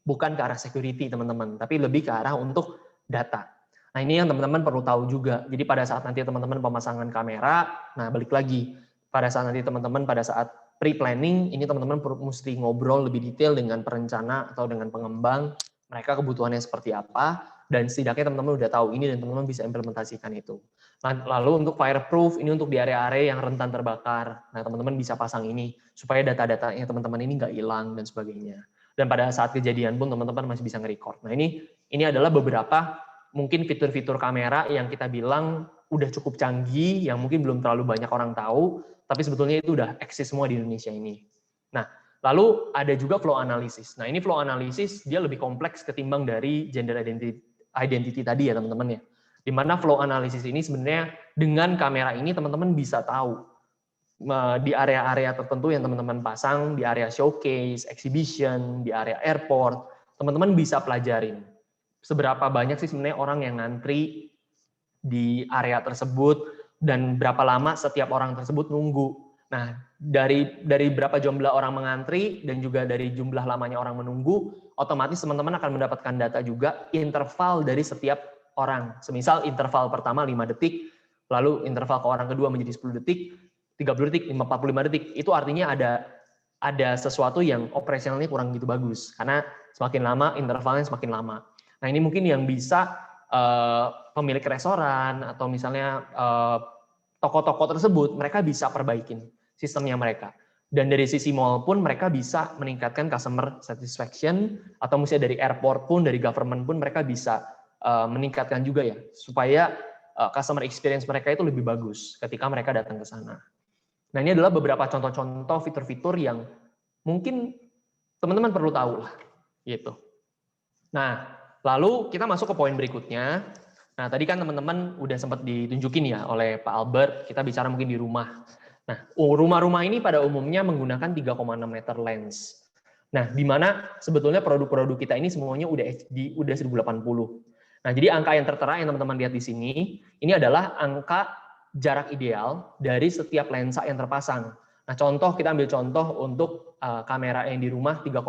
S2: bukan ke arah security, teman-teman, tapi lebih ke arah untuk data. Nah, ini yang teman-teman perlu tahu juga. Jadi pada saat nanti teman-teman pemasangan kamera, nah balik lagi, pada saat nanti teman-teman pada saat pre-planning, ini teman-teman mesti ngobrol lebih detail dengan perencana atau dengan pengembang, mereka kebutuhannya seperti apa, dan setidaknya teman-teman udah tahu ini dan teman-teman bisa implementasikan itu. Lalu untuk fireproof, ini untuk di area-area yang rentan terbakar. Nah, teman-teman bisa pasang ini supaya data-datanya teman-teman ini nggak hilang dan sebagainya. Dan pada saat kejadian pun teman-teman masih bisa nge-record. Nah, ini adalah beberapa mungkin fitur-fitur kamera yang kita bilang udah cukup canggih, yang mungkin belum terlalu banyak orang tahu, tapi sebetulnya itu udah eksis semua di Indonesia ini. Nah, lalu ada juga flow analysis. Nah, ini flow analysis dia lebih kompleks ketimbang dari gender identity tadi ya, teman-teman ya. Di mana flow analysis ini sebenarnya dengan kamera ini teman-teman bisa tahu di area-area tertentu yang teman-teman pasang, di area showcase, exhibition, di area airport, teman-teman bisa pelajarin seberapa banyak sih sebenarnya orang yang ngantri di area tersebut dan berapa lama setiap orang tersebut nunggu. Nah, dari berapa jumlah orang mengantri dan juga dari jumlah lamanya orang menunggu, otomatis teman-teman akan mendapatkan data juga interval dari setiap orang. Semisal interval pertama 5 detik, lalu interval ke orang kedua menjadi 10 detik, 30 detik, 45 detik. Itu artinya ada sesuatu yang operasionalnya kurang gitu bagus. Karena semakin lama, intervalnya semakin lama. Nah, ini mungkin yang bisa pemilik restoran atau misalnya toko-toko tersebut, mereka bisa perbaikin sistemnya mereka. Dan dari sisi mall pun mereka bisa meningkatkan customer satisfaction, atau misalnya dari airport pun, dari government pun mereka bisa meningkatkan juga ya, supaya customer experience mereka itu lebih bagus ketika mereka datang ke sana. Nah, ini adalah beberapa contoh-contoh fitur-fitur yang mungkin teman-teman perlu tahu lah, gitu. Nah, lalu kita masuk ke poin berikutnya. Nah, tadi kan teman-teman udah sempat ditunjukin ya oleh Pak Albert, kita bicara mungkin di rumah. Nah, rumah-rumah ini pada umumnya menggunakan 3,6 meter lens. Nah, di mana sebetulnya produk-produk kita ini semuanya udah HD, udah 1080. Nah, jadi angka yang tertera yang teman-teman lihat di sini, ini adalah angka jarak ideal dari setiap lensa yang terpasang. Nah, kita ambil contoh untuk kamera yang di rumah 3,6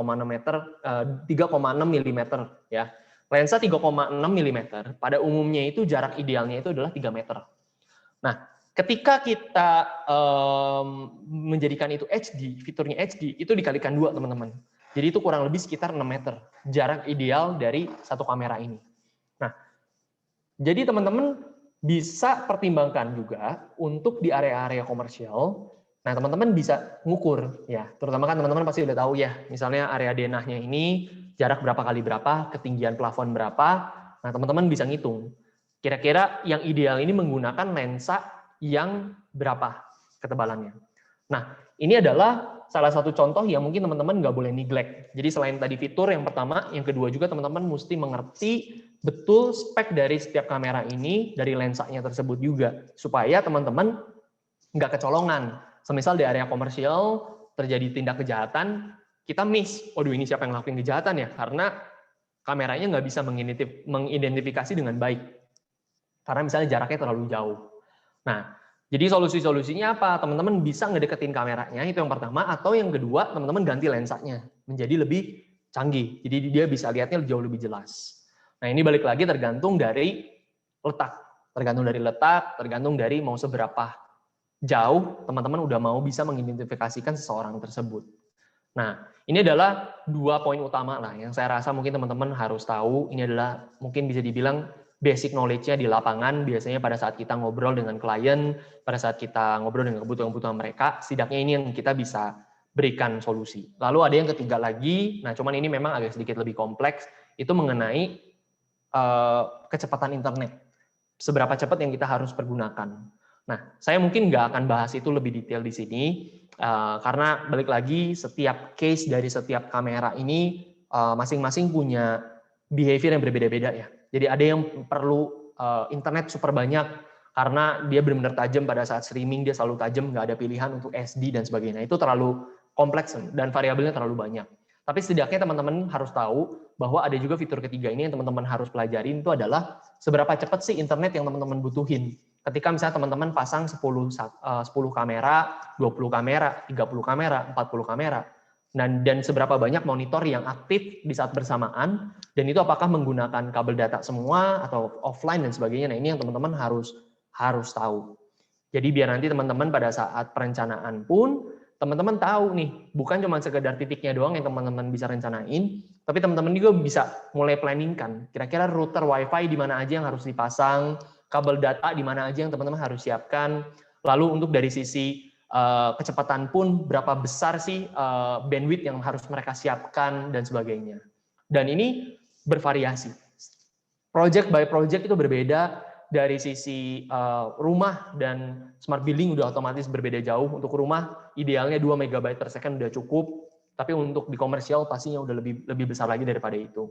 S2: mm ya. Lensa 3,6 mm pada umumnya itu jarak idealnya itu adalah 3 meter. Nah, ketika kita menjadikan itu HD, fiturnya HD, itu dikalikan 2, teman-teman. Jadi itu kurang lebih sekitar 6 meter jarak ideal dari satu kamera ini. Nah, jadi teman-teman bisa pertimbangkan juga untuk di area-area komersial. Nah, teman-teman bisa ngukur ya, terutama kan teman-teman pasti udah tahu ya, misalnya area denahnya ini jarak berapa kali berapa, ketinggian plafon berapa. Nah, teman-teman bisa ngitung. Kira-kira yang ideal ini menggunakan lensa yang berapa ketebalannya. Nah, ini adalah salah satu contoh yang mungkin teman-teman nggak boleh neglect. Jadi selain tadi fitur yang pertama, yang kedua juga teman-teman mesti mengerti betul spek dari setiap kamera ini, dari lensanya tersebut juga. Supaya teman-teman nggak kecolongan. Semisal di area komersial terjadi tindak kejahatan, kita miss, waduh ini siapa yang ngelakuin kejahatan ya? Karena kameranya nggak bisa mengidentifikasi dengan baik. Karena misalnya jaraknya terlalu jauh. Nah, jadi solusi-solusinya apa? Teman-teman bisa ngedeketin kameranya, itu yang pertama. Atau yang kedua, teman-teman ganti lensanya. Menjadi lebih canggih. Jadi dia bisa lihatnya jauh lebih jelas. Nah, ini balik lagi tergantung dari letak. Tergantung dari letak, tergantung dari mau seberapa jauh teman-teman udah mau bisa mengidentifikasikan seseorang tersebut. Nah, ini adalah 2 poin utama lah yang saya rasa mungkin teman-teman harus tahu. Ini adalah mungkin bisa dibilang basic knowledge-nya di lapangan, biasanya pada saat kita ngobrol dengan klien, pada saat kita ngobrol dengan kebutuhan-kebutuhan mereka, setidaknya ini yang kita bisa berikan solusi. Lalu ada yang ketiga lagi, nah cuman ini memang agak sedikit lebih kompleks, itu mengenai kecepatan internet. Seberapa cepat yang kita harus pergunakan. Nah, saya mungkin nggak akan bahas itu lebih detail di sini, karena balik lagi setiap case dari setiap kamera ini masing-masing punya behavior yang berbeda-beda ya. Jadi ada yang perlu internet super banyak karena dia benar-benar tajam pada saat streaming, dia selalu tajam, nggak ada pilihan untuk SD dan sebagainya. Itu terlalu kompleks dan variabelnya terlalu banyak. Tapi setidaknya teman-teman harus tahu bahwa ada juga fitur ketiga ini yang teman-teman harus pelajarin, itu adalah seberapa cepat sih internet yang teman-teman butuhin. Ketika misalnya teman-teman pasang 10 kamera, 20 kamera, 30 kamera, 40 kamera, dan seberapa banyak monitor yang aktif di saat bersamaan, dan itu apakah menggunakan kabel data semua atau offline dan sebagainya. Nah, ini yang teman-teman harus tahu. Jadi biar nanti teman-teman pada saat perencanaan pun teman-teman tahu nih, bukan cuma sekedar titiknya doang yang teman-teman bisa rencanain, tapi teman-teman juga bisa mulai planning kan. Kira-kira router WiFi di mana aja yang harus dipasang, kabel data di mana aja yang teman-teman harus siapkan. Lalu untuk dari sisi kecepatan pun berapa besar sih bandwidth yang harus mereka siapkan dan sebagainya. Dan ini bervariasi. Project by project itu berbeda. Dari sisi rumah dan smart building udah otomatis berbeda jauh. Untuk rumah idealnya 2 MB per second udah cukup, tapi untuk di komersial pastinya udah lebih besar lagi daripada itu.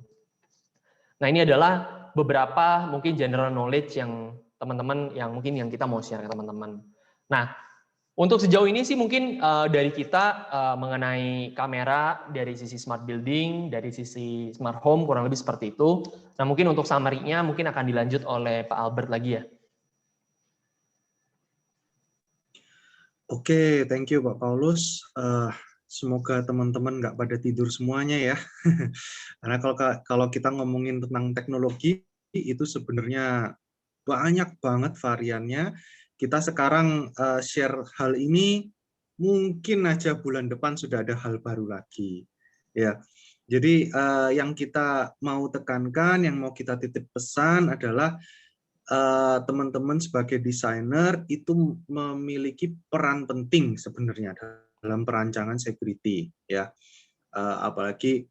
S2: Nah, ini adalah beberapa mungkin general knowledge yang teman-teman yang mungkin yang kita mau share ke teman-teman. Nah, untuk sejauh ini sih mungkin dari kita mengenai kamera dari sisi smart building, dari sisi smart home kurang lebih seperti itu. Nah, mungkin untuk summary-nya mungkin akan dilanjut oleh Pak Albert lagi ya.
S1: Oke, thank you Pak Paulus. Semoga teman-teman nggak pada tidur semuanya ya. Karena kalau kita ngomongin tentang teknologi, itu sebenarnya banyak banget variannya. Kita sekarang share hal ini, mungkin aja bulan depan sudah ada hal baru lagi. Ya, jadi yang kita mau tekankan, yang mau kita titip pesan adalah teman-teman sebagai desainer itu memiliki peran penting sebenarnya dalam perancangan security. Ya, apalagi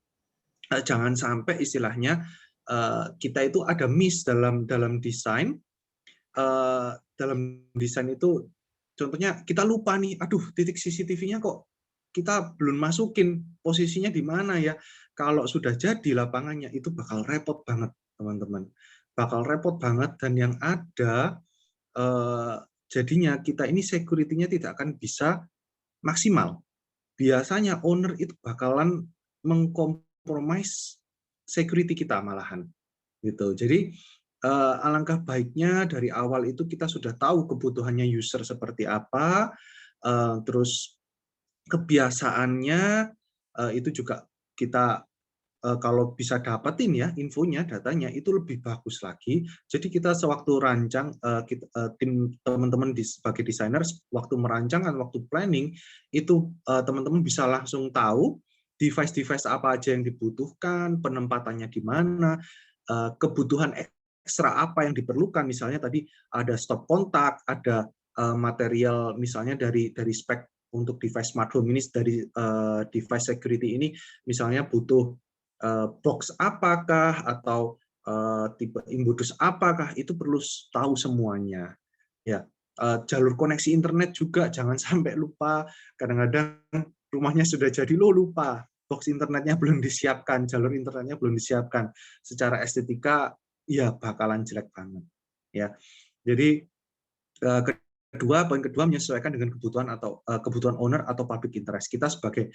S1: jangan sampai istilahnya kita itu ada miss dalam desain. Dalam desain itu contohnya kita lupa nih, aduh titik CCTV-nya kok kita belum masukin, posisinya di mana ya. Kalau sudah jadi lapangannya itu bakal repot banget teman-teman, bakal repot banget, dan yang ada jadinya kita ini security-nya tidak akan bisa maksimal. Biasanya owner itu bakalan mengkompromis security kita malahan gitu. Jadi alangkah baiknya dari awal itu kita sudah tahu kebutuhannya user seperti apa, terus kebiasaannya itu juga kita kalau bisa dapetin ya infonya, datanya itu lebih bagus lagi. Jadi kita sewaktu rancang, tim teman-teman sebagai desainer waktu merancang dan waktu planning itu teman-teman bisa langsung tahu device-device apa aja yang dibutuhkan, penempatannya di mana, kebutuhan ekstra apa yang diperlukan. Misalnya tadi ada stop kontak, ada material misalnya dari spek untuk device smart home ini, dari device security ini misalnya butuh box apakah atau tipe imbudus apakah, itu perlu tahu semuanya. Ya, jalur koneksi internet juga jangan sampai lupa. Kadang-kadang rumahnya sudah jadi, lo lupa box internetnya belum disiapkan, jalur internetnya belum disiapkan. Secara estetika ya bakalan jelek banget. Ya, jadi poin kedua menyesuaikan dengan kebutuhan atau kebutuhan owner atau public interest. Kita sebagai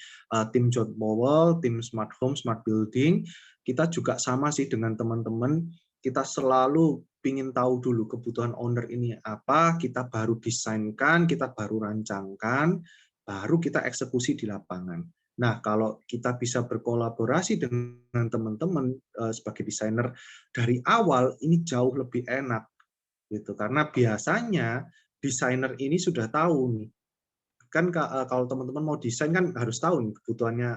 S1: tim John Powell, tim Smart Home, Smart Building, kita juga sama sih dengan teman-teman. Kita selalu ingin tahu dulu kebutuhan owner ini apa, kita baru desainkan, kita baru rancangkan, baru kita eksekusi di lapangan. Nah, kalau kita bisa berkolaborasi dengan teman-teman sebagai desainer dari awal, ini jauh lebih enak, gitu. Karena biasanya desainer ini sudah tahu nih, kan kalau teman-teman mau desain kan harus tahu nih kebutuhannya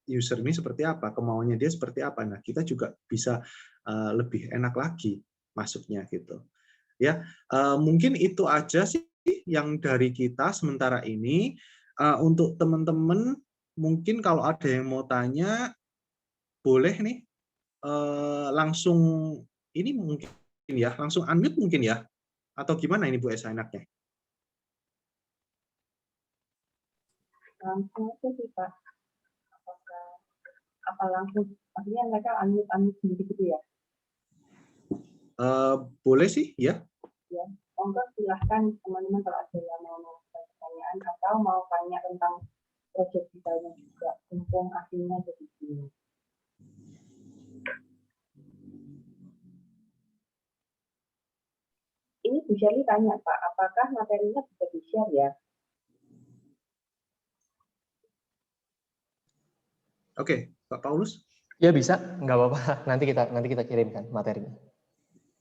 S1: user ini seperti apa, kemauannya dia seperti apa. Nah, kita juga bisa lebih enak lagi masuknya gitu. Ya, mungkin itu aja sih yang dari kita sementara ini. Untuk teman-teman, mungkin kalau ada yang mau tanya, boleh nih langsung ini mungkin ya, langsung unmute mungkin ya, atau gimana ini Bu Esa enaknya?
S3: Langsung aja sih Pak. Apa langsung, maksudnya mereka unmute sendiri gitu ya?
S1: Boleh sih, ya.
S3: Ya, monggo silahkan teman-teman kalau ada yang mau pertanyaan atau mau tanya tentang proyek desainnya juga, mumpung aslinya jadi sini. Ini Bu Shelly tanya Pak, apakah materinya bisa di-share ya?
S1: Oke, Pak Paulus.
S2: Ya bisa, nggak apa-apa. Nanti kita kirimkan materinya.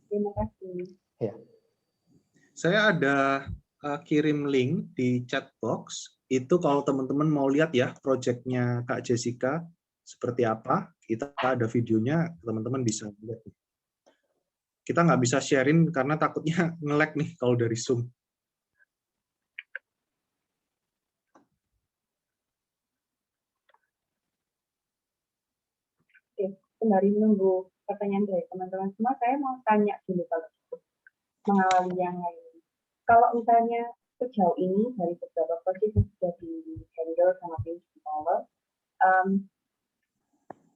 S3: Terima kasih.
S2: Ya.
S1: Saya ada kirim link di chat box. Itu kalau teman-teman mau lihat ya proyeknya Kak Jessica seperti apa, kita ada videonya, teman-teman bisa lihat. Kita nggak bisa sharing karena takutnya nge-lag nih kalau dari Zoom.
S3: Oke, sembari menunggu pertanyaan dari teman-teman semua, saya mau tanya dulu kalau mengawali yang lain. Kalau misalnya sejauh ini dari beberapa proses yang sudah di-handle sama tim Power,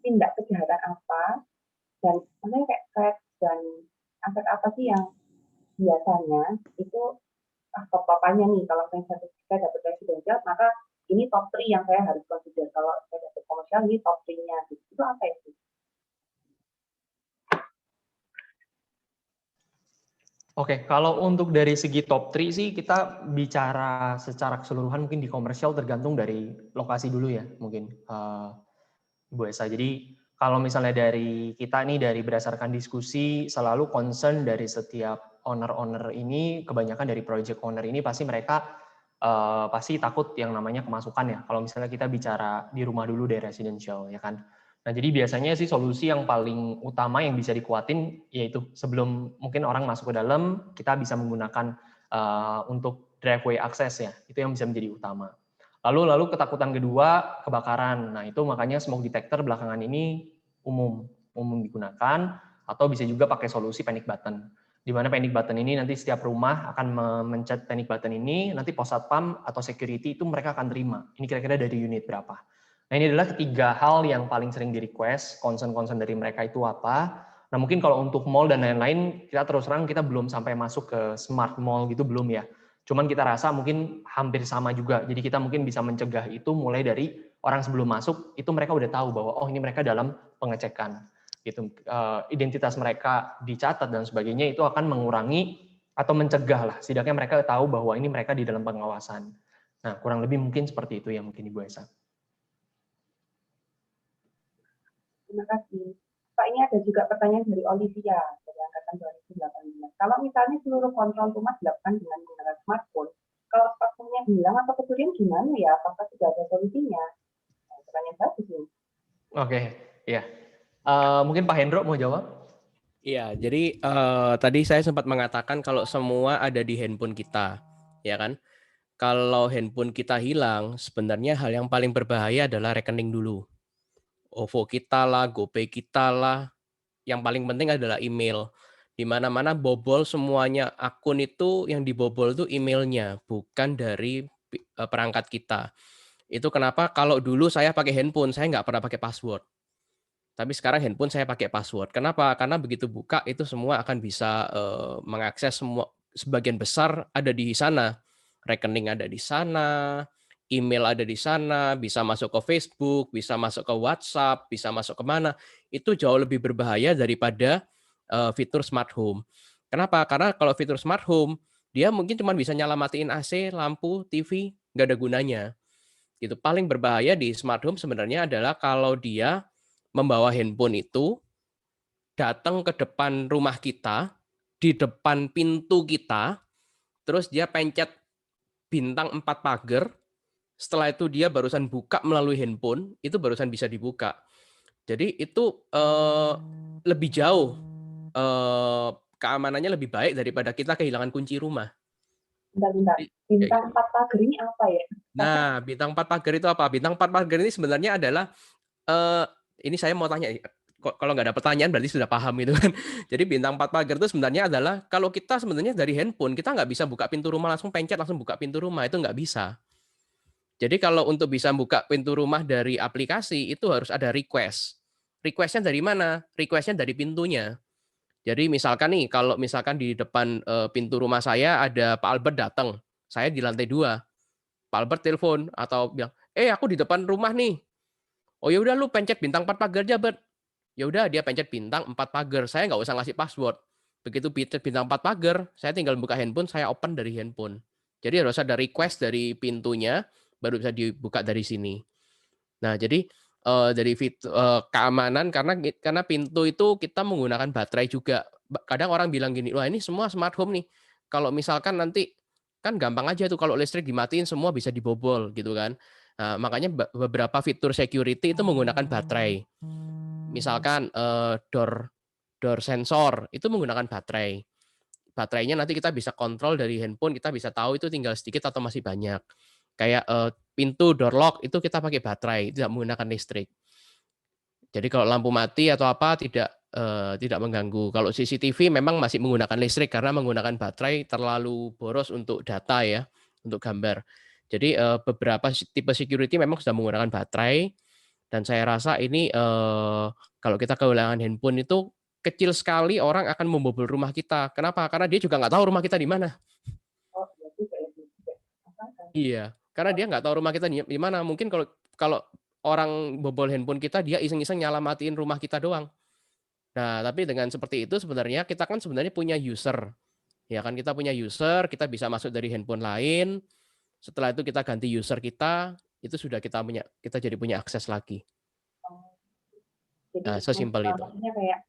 S3: tindak kejahatan apa dan sebenarnya kayak threat dan aspek apa sih yang biasanya itu top papanya nih, kalau misalnya saya dapat residential maka ini top 3 yang saya harus consider, kalau saya dapat komersial ini top 3-nya gitu. Itu apa itu?
S2: Oke, kalau untuk dari segi top 3 sih kita bicara secara keseluruhan mungkin di komersial tergantung dari lokasi dulu ya mungkin Bu Esa. Jadi kalau misalnya dari kita nih dari berdasarkan diskusi selalu concern dari setiap owner-owner ini, kebanyakan dari project owner ini pasti mereka pasti takut yang namanya kemasukan ya. Kalau misalnya kita bicara di rumah dulu dari residential ya kan. Nah, jadi biasanya sih solusi yang paling utama yang bisa dikuatin yaitu sebelum mungkin orang masuk ke dalam, kita bisa menggunakan untuk driveway access ya. Itu yang bisa menjadi utama. Lalu ketakutan kedua, kebakaran. Nah, itu makanya smoke detector belakangan ini umum digunakan, atau bisa juga pakai solusi panic button. Di mana panic button ini nanti setiap rumah akan memencet panic button ini, nanti pos satpam atau security itu mereka akan terima. Ini kira-kira dari unit berapa. Nah, ini adalah ketiga hal yang paling sering di request, concern dari mereka itu apa. Nah, mungkin kalau untuk mall dan lain-lain, kita terus terang kita belum sampai masuk ke smart mall gitu, belum ya. Cuman kita rasa mungkin hampir sama juga. Jadi kita mungkin bisa mencegah itu mulai dari orang sebelum masuk, itu mereka udah tahu bahwa oh ini mereka dalam pengecekan. Gitu. Identitas mereka dicatat dan sebagainya, itu akan mengurangi atau mencegah lah. Setidaknya mereka tahu bahwa ini mereka di dalam pengawasan. Nah, kurang lebih mungkin seperti itu ya mungkin Ibu Esa.
S3: Terima kasih. Pak, ini ada juga pertanyaan dari Olivia dari angkatan 2018. Kalau misalnya seluruh kontrol rumah dilakukan dengan menggunakan smartphone, kalau smartphone-nya hilang atau kecurian gimana ya? Apakah sudah ada solusinya? Nah, pertanyaan bagus nih.
S2: Oke, ya. Mungkin Pak Hendro mau jawab?
S4: Iya, jadi tadi saya sempat mengatakan kalau semua ada di handphone kita, ya kan? Kalau handphone kita hilang, sebenarnya hal yang paling berbahaya adalah rekening dulu. OVO kita lah, GoPay kita lah. Yang paling penting adalah email. Di mana-mana bobol semuanya akun itu yang dibobol itu emailnya, bukan dari perangkat kita. Itu kenapa kalau dulu saya pakai handphone, saya nggak pernah pakai password. Tapi sekarang handphone saya pakai password. Kenapa? Karena begitu buka itu semua akan bisa mengakses semua, sebagian besar ada di sana. Rekening ada di sana, email ada di sana, bisa masuk ke Facebook, bisa masuk ke WhatsApp, bisa masuk ke mana. Itu jauh lebih berbahaya daripada fitur smart home. Kenapa? Karena kalau fitur smart home, dia mungkin cuma bisa nyala matiin AC, lampu, TV, nggak ada gunanya. Gitu. Paling berbahaya di smart home sebenarnya adalah kalau dia membawa handphone itu datang ke depan rumah kita, di depan pintu kita, terus dia pencet bintang 4 pagar, setelah itu dia barusan buka melalui handphone, itu barusan bisa dibuka. Jadi itu lebih jauh, keamanannya lebih baik daripada kita kehilangan kunci rumah.
S3: Bentar-bentar,
S4: Kayak
S3: bintang
S4: gitu.
S3: 4 pagar ini apa ya?
S4: Nah, bintang 4 pagar itu apa? Bintang 4 pagar ini sebenarnya adalah, ini saya mau tanya, kalau nggak ada pertanyaan berarti sudah paham gitu kan. Jadi bintang 4 pagar itu sebenarnya adalah kalau kita sebenarnya dari handphone, kita nggak bisa buka pintu rumah langsung pencet langsung buka pintu rumah, itu nggak bisa. Jadi kalau untuk bisa buka pintu rumah dari aplikasi, itu harus ada request. Request-nya dari mana? Request-nya dari pintunya. Jadi misalkan nih, kalau misalkan di depan, pintu rumah saya ada Pak Albert datang, saya di lantai 2, Pak Albert telepon atau bilang, aku di depan rumah nih." "Oh ya udah lu pencet bintang 4 pagar aja, Bert." Ya udah dia pencet bintang 4 pagar, saya nggak usah ngasih password. Begitu pencet bintang 4 pagar, saya tinggal buka handphone, saya open dari handphone. Jadi harus ada request dari pintunya, baru bisa dibuka dari sini. Nah jadi, dari keamanan karena pintu itu kita menggunakan baterai juga. Kadang orang bilang gini, "Wah ini semua smart home nih, kalau misalkan nanti kan gampang aja tuh kalau listrik dimatiin semua bisa dibobol," gitu kan. Nah makanya beberapa fitur security itu menggunakan baterai. Misalkan, door door sensor itu menggunakan baterai. Baterainya nanti kita bisa kontrol dari handphone, kita bisa tahu itu tinggal sedikit atau masih banyak. Kayak, pintu door lock itu kita pakai baterai, tidak menggunakan listrik. Jadi kalau lampu mati atau apa tidak mengganggu. Kalau CCTV memang masih menggunakan listrik karena menggunakan baterai terlalu boros untuk data ya, untuk gambar. Jadi, beberapa tipe security memang sudah menggunakan baterai dan saya rasa ini, kalau kita kehilangan handphone itu kecil sekali orang akan membobol rumah kita. Kenapa? Karena dia juga nggak tahu rumah kita di mana.
S3: Oh, iya juga ya, iya juga. Apa,
S4: Iya, karena dia nggak tahu rumah kita di mana. Mungkin kalau kalau orang bobol handphone kita, dia iseng-iseng nyala matiin rumah kita doang. Nah, tapi dengan seperti itu sebenarnya kita kan sebenarnya punya user, ya kan, kita punya user, kita bisa masuk dari handphone lain, setelah itu kita ganti user kita, itu sudah kita jadi punya akses lagi.
S3: oh, jadi
S4: Nah, sesimpel itu.
S3: maksudnya kayak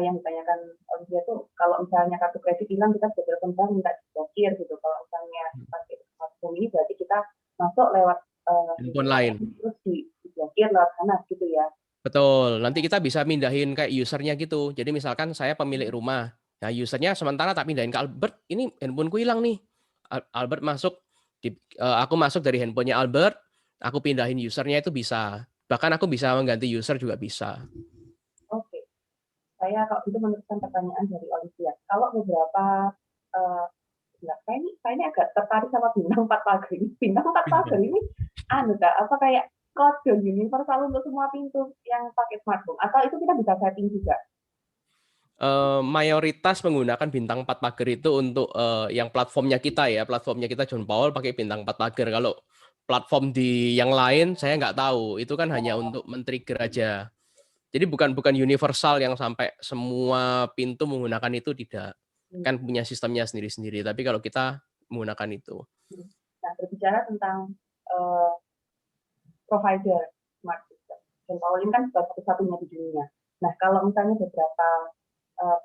S3: yang ditanyakan Olivia tuh kalau misalnya kartu kredit hilang kita bisa telepon bank minta diblokir gitu. Kalau misalnya pakai smartphone ini berarti kita masuk lewat
S4: Handphone lain.
S3: terus diblokir lewat sana gitu ya.
S4: Betul, nanti kita bisa mindahin kayak usernya gitu. Jadi misalkan saya pemilik rumah, nah usernya sementara tak pindahin ke Albert, ini handphoneku hilang nih. Albert masuk, aku masuk dari handphonenya Albert, aku pindahin usernya itu bisa. Bahkan aku bisa mengganti user juga bisa.
S3: Oke, saya kalau itu meneruskan pertanyaan dari Olivia. Kalau beberapa saya ini agak tertarik sama bintang 4 pagar ini. Bintang 4 pagar ini apa kayak kode universal untuk semua pintu yang pakai smartphone atau itu kita bisa setting juga?
S4: Mayoritas menggunakan bintang 4 pagar itu untuk yang platformnya kita ya, platformnya kita John Paul pakai bintang 4 pagar. Kalau platform di yang lain saya nggak tahu, itu kan hanya untuk men-trigger aja. Jadi bukan universal yang sampai semua pintu menggunakan itu, tidak. Kan punya sistemnya sendiri-sendiri, tapi kalau kita menggunakan itu.
S3: Nah, berbicara tentang provider smart system, John Paul ini kan satu-satunya di dunia. Nah, kalau misalnya beberapa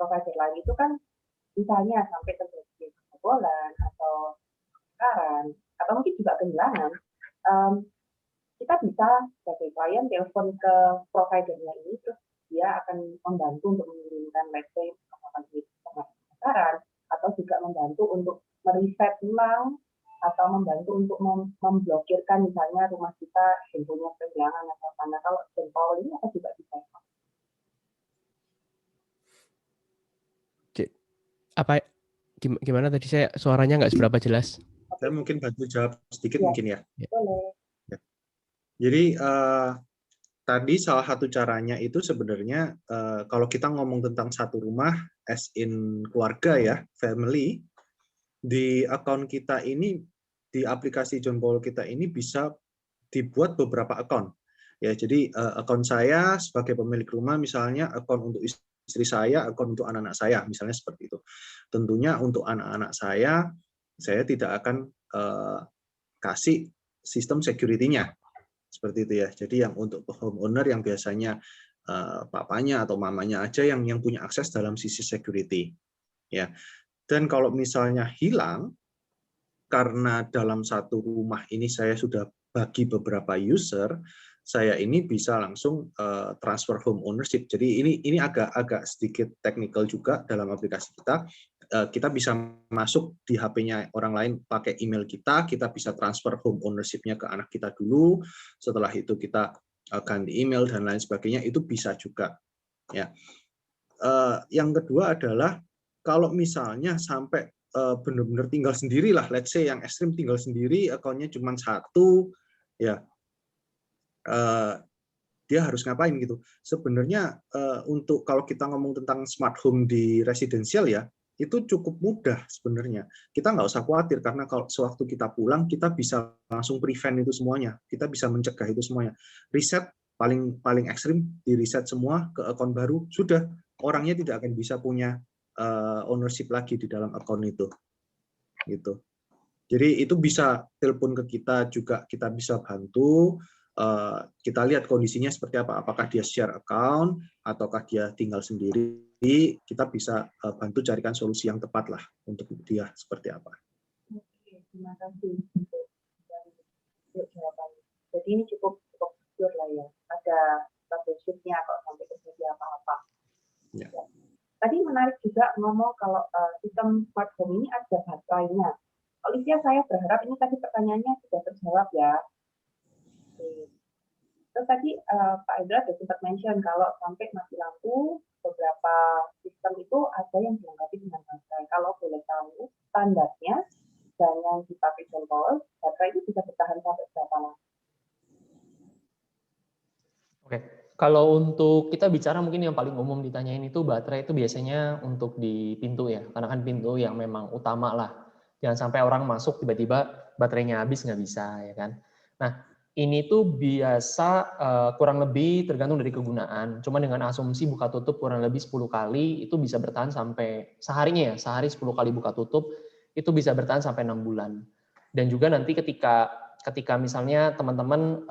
S3: provider lain itu kan misalnya sampai terjadi kebobolan atau kebakaran atau mungkin juga kehilangan, kita bisa sebagai klien telepon ke providernya ini terus dia akan membantu untuk mengirimkan let's say kebakaran atau juga membantu untuk mereset ulang atau membantu untuk memblokirkan misalnya rumah kita handphonenya kehilangan atau karena kalau John Paul awal ini apa juga bisa?
S4: Apa gimana tadi, saya suaranya nggak seberapa jelas.
S1: Saya mungkin bantu jawab sedikit
S3: Ya,
S1: mungkin ya.
S3: boleh.
S1: Jadi tadi salah satu caranya itu sebenarnya kalau kita ngomong tentang satu rumah, as in keluarga ya, family, di akun kita ini, di aplikasi John Paul kita ini bisa dibuat beberapa akun. Ya, jadi akun saya sebagai pemilik rumah misalnya, akun untuk istri saya, akun untuk anak-anak saya, misalnya seperti itu. Tentunya untuk anak-anak saya tidak akan kasih sistem security-nya. Seperti itu ya. Jadi yang untuk homeowner yang biasanya papanya atau mamanya aja yang punya akses dalam sisi security. Ya. Dan kalau misalnya hilang, karena dalam satu rumah ini saya sudah bagi beberapa user, saya ini bisa langsung transfer home ownership. Jadi ini agak sedikit technical juga dalam aplikasi kita. Kita bisa masuk di HP-nya orang lain pakai email kita bisa transfer home ownership-nya ke anak kita dulu. Setelah itu kita ganti email dan lain sebagainya, itu bisa juga. Ya. Yang kedua adalah kalau misalnya sampai benar-benar tinggal sendiri lah, let's say yang ekstrim tinggal sendiri, akunnya cuma satu, ya dia harus ngapain gitu. Sebenarnya untuk kalau kita ngomong tentang smart home di residensial ya, itu cukup mudah sebenarnya. Kita nggak usah khawatir karena kalau sewaktu kita pulang kita bisa langsung prevent itu semuanya. Kita bisa mencegah itu semuanya. Reset paling ekstrim di reset semua ke akun baru, sudah orangnya tidak akan bisa punya ownership lagi di dalam akun itu. Gitu. Jadi itu bisa telepon ke kita juga, kita bisa bantu. Kita lihat kondisinya seperti apa, apakah dia share account ataukah dia tinggal sendiri, kita bisa bantu carikan solusi yang tepat lah untuk dia seperti apa.
S3: Oke, terima kasih untuk jawabannya. Jadi ini cukup secure lah ya, ada troubleshoot-nya kalau sampai terjadi apa-apa.
S1: Ya.
S3: Tadi menarik juga ngomong kalau sistem smart home ini ada baterainya. Olivia, saya berharap ini tadi pertanyaannya sudah terjawab ya. Terus tadi Pak Indra sudah sempat mention kalau sampai mati lampu, beberapa sistem itu ada yang dilengkapi dengan baterai. Kalau boleh tahu standarnya dan yang dipakai John Paul, baterai itu bisa bertahan sampai berapa lama?
S2: Oke, kalau untuk kita bicara mungkin yang paling umum ditanyain itu baterai itu biasanya untuk di pintu ya, karena kan pintu yang memang utama lah. Jangan sampai orang masuk tiba-tiba baterainya habis, nggak bisa ya kan. Nah, ini tuh biasa kurang lebih tergantung dari kegunaan. Cuma dengan asumsi buka tutup kurang lebih 10 kali itu bisa bertahan sampai seharinya ya, sehari 10 kali buka tutup itu bisa bertahan sampai 6 bulan. Dan juga nanti ketika misalnya teman-teman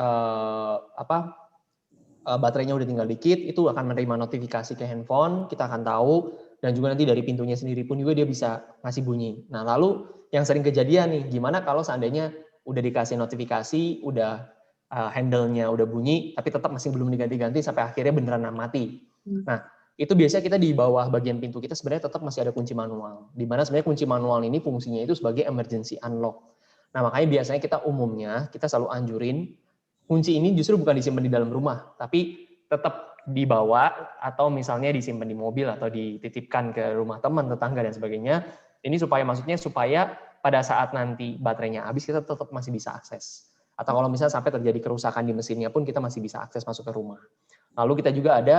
S2: baterainya udah tinggal dikit, itu akan menerima notifikasi ke handphone, kita akan tahu, dan juga nanti dari pintunya sendiri pun juga dia bisa ngasih bunyi. Nah, lalu yang sering kejadian nih, gimana kalau seandainya udah dikasih notifikasi, udah handle-nya udah bunyi, tapi tetap masih belum diganti-ganti sampai akhirnya beneran mati. Nah, itu biasanya kita di bawah bagian pintu kita sebenarnya tetap masih ada kunci manual. Di mana sebenarnya kunci manual ini fungsinya itu sebagai emergency unlock. Nah, makanya biasanya kita selalu anjurin kunci ini justru bukan disimpan di dalam rumah, tapi tetap dibawa atau misalnya disimpan di mobil atau dititipkan ke rumah teman, tetangga, dan sebagainya. Ini supaya pada saat nanti baterainya habis, kita tetap masih bisa akses. Atau kalau misalnya sampai terjadi kerusakan di mesinnya pun, kita masih bisa akses masuk ke rumah. Lalu kita juga ada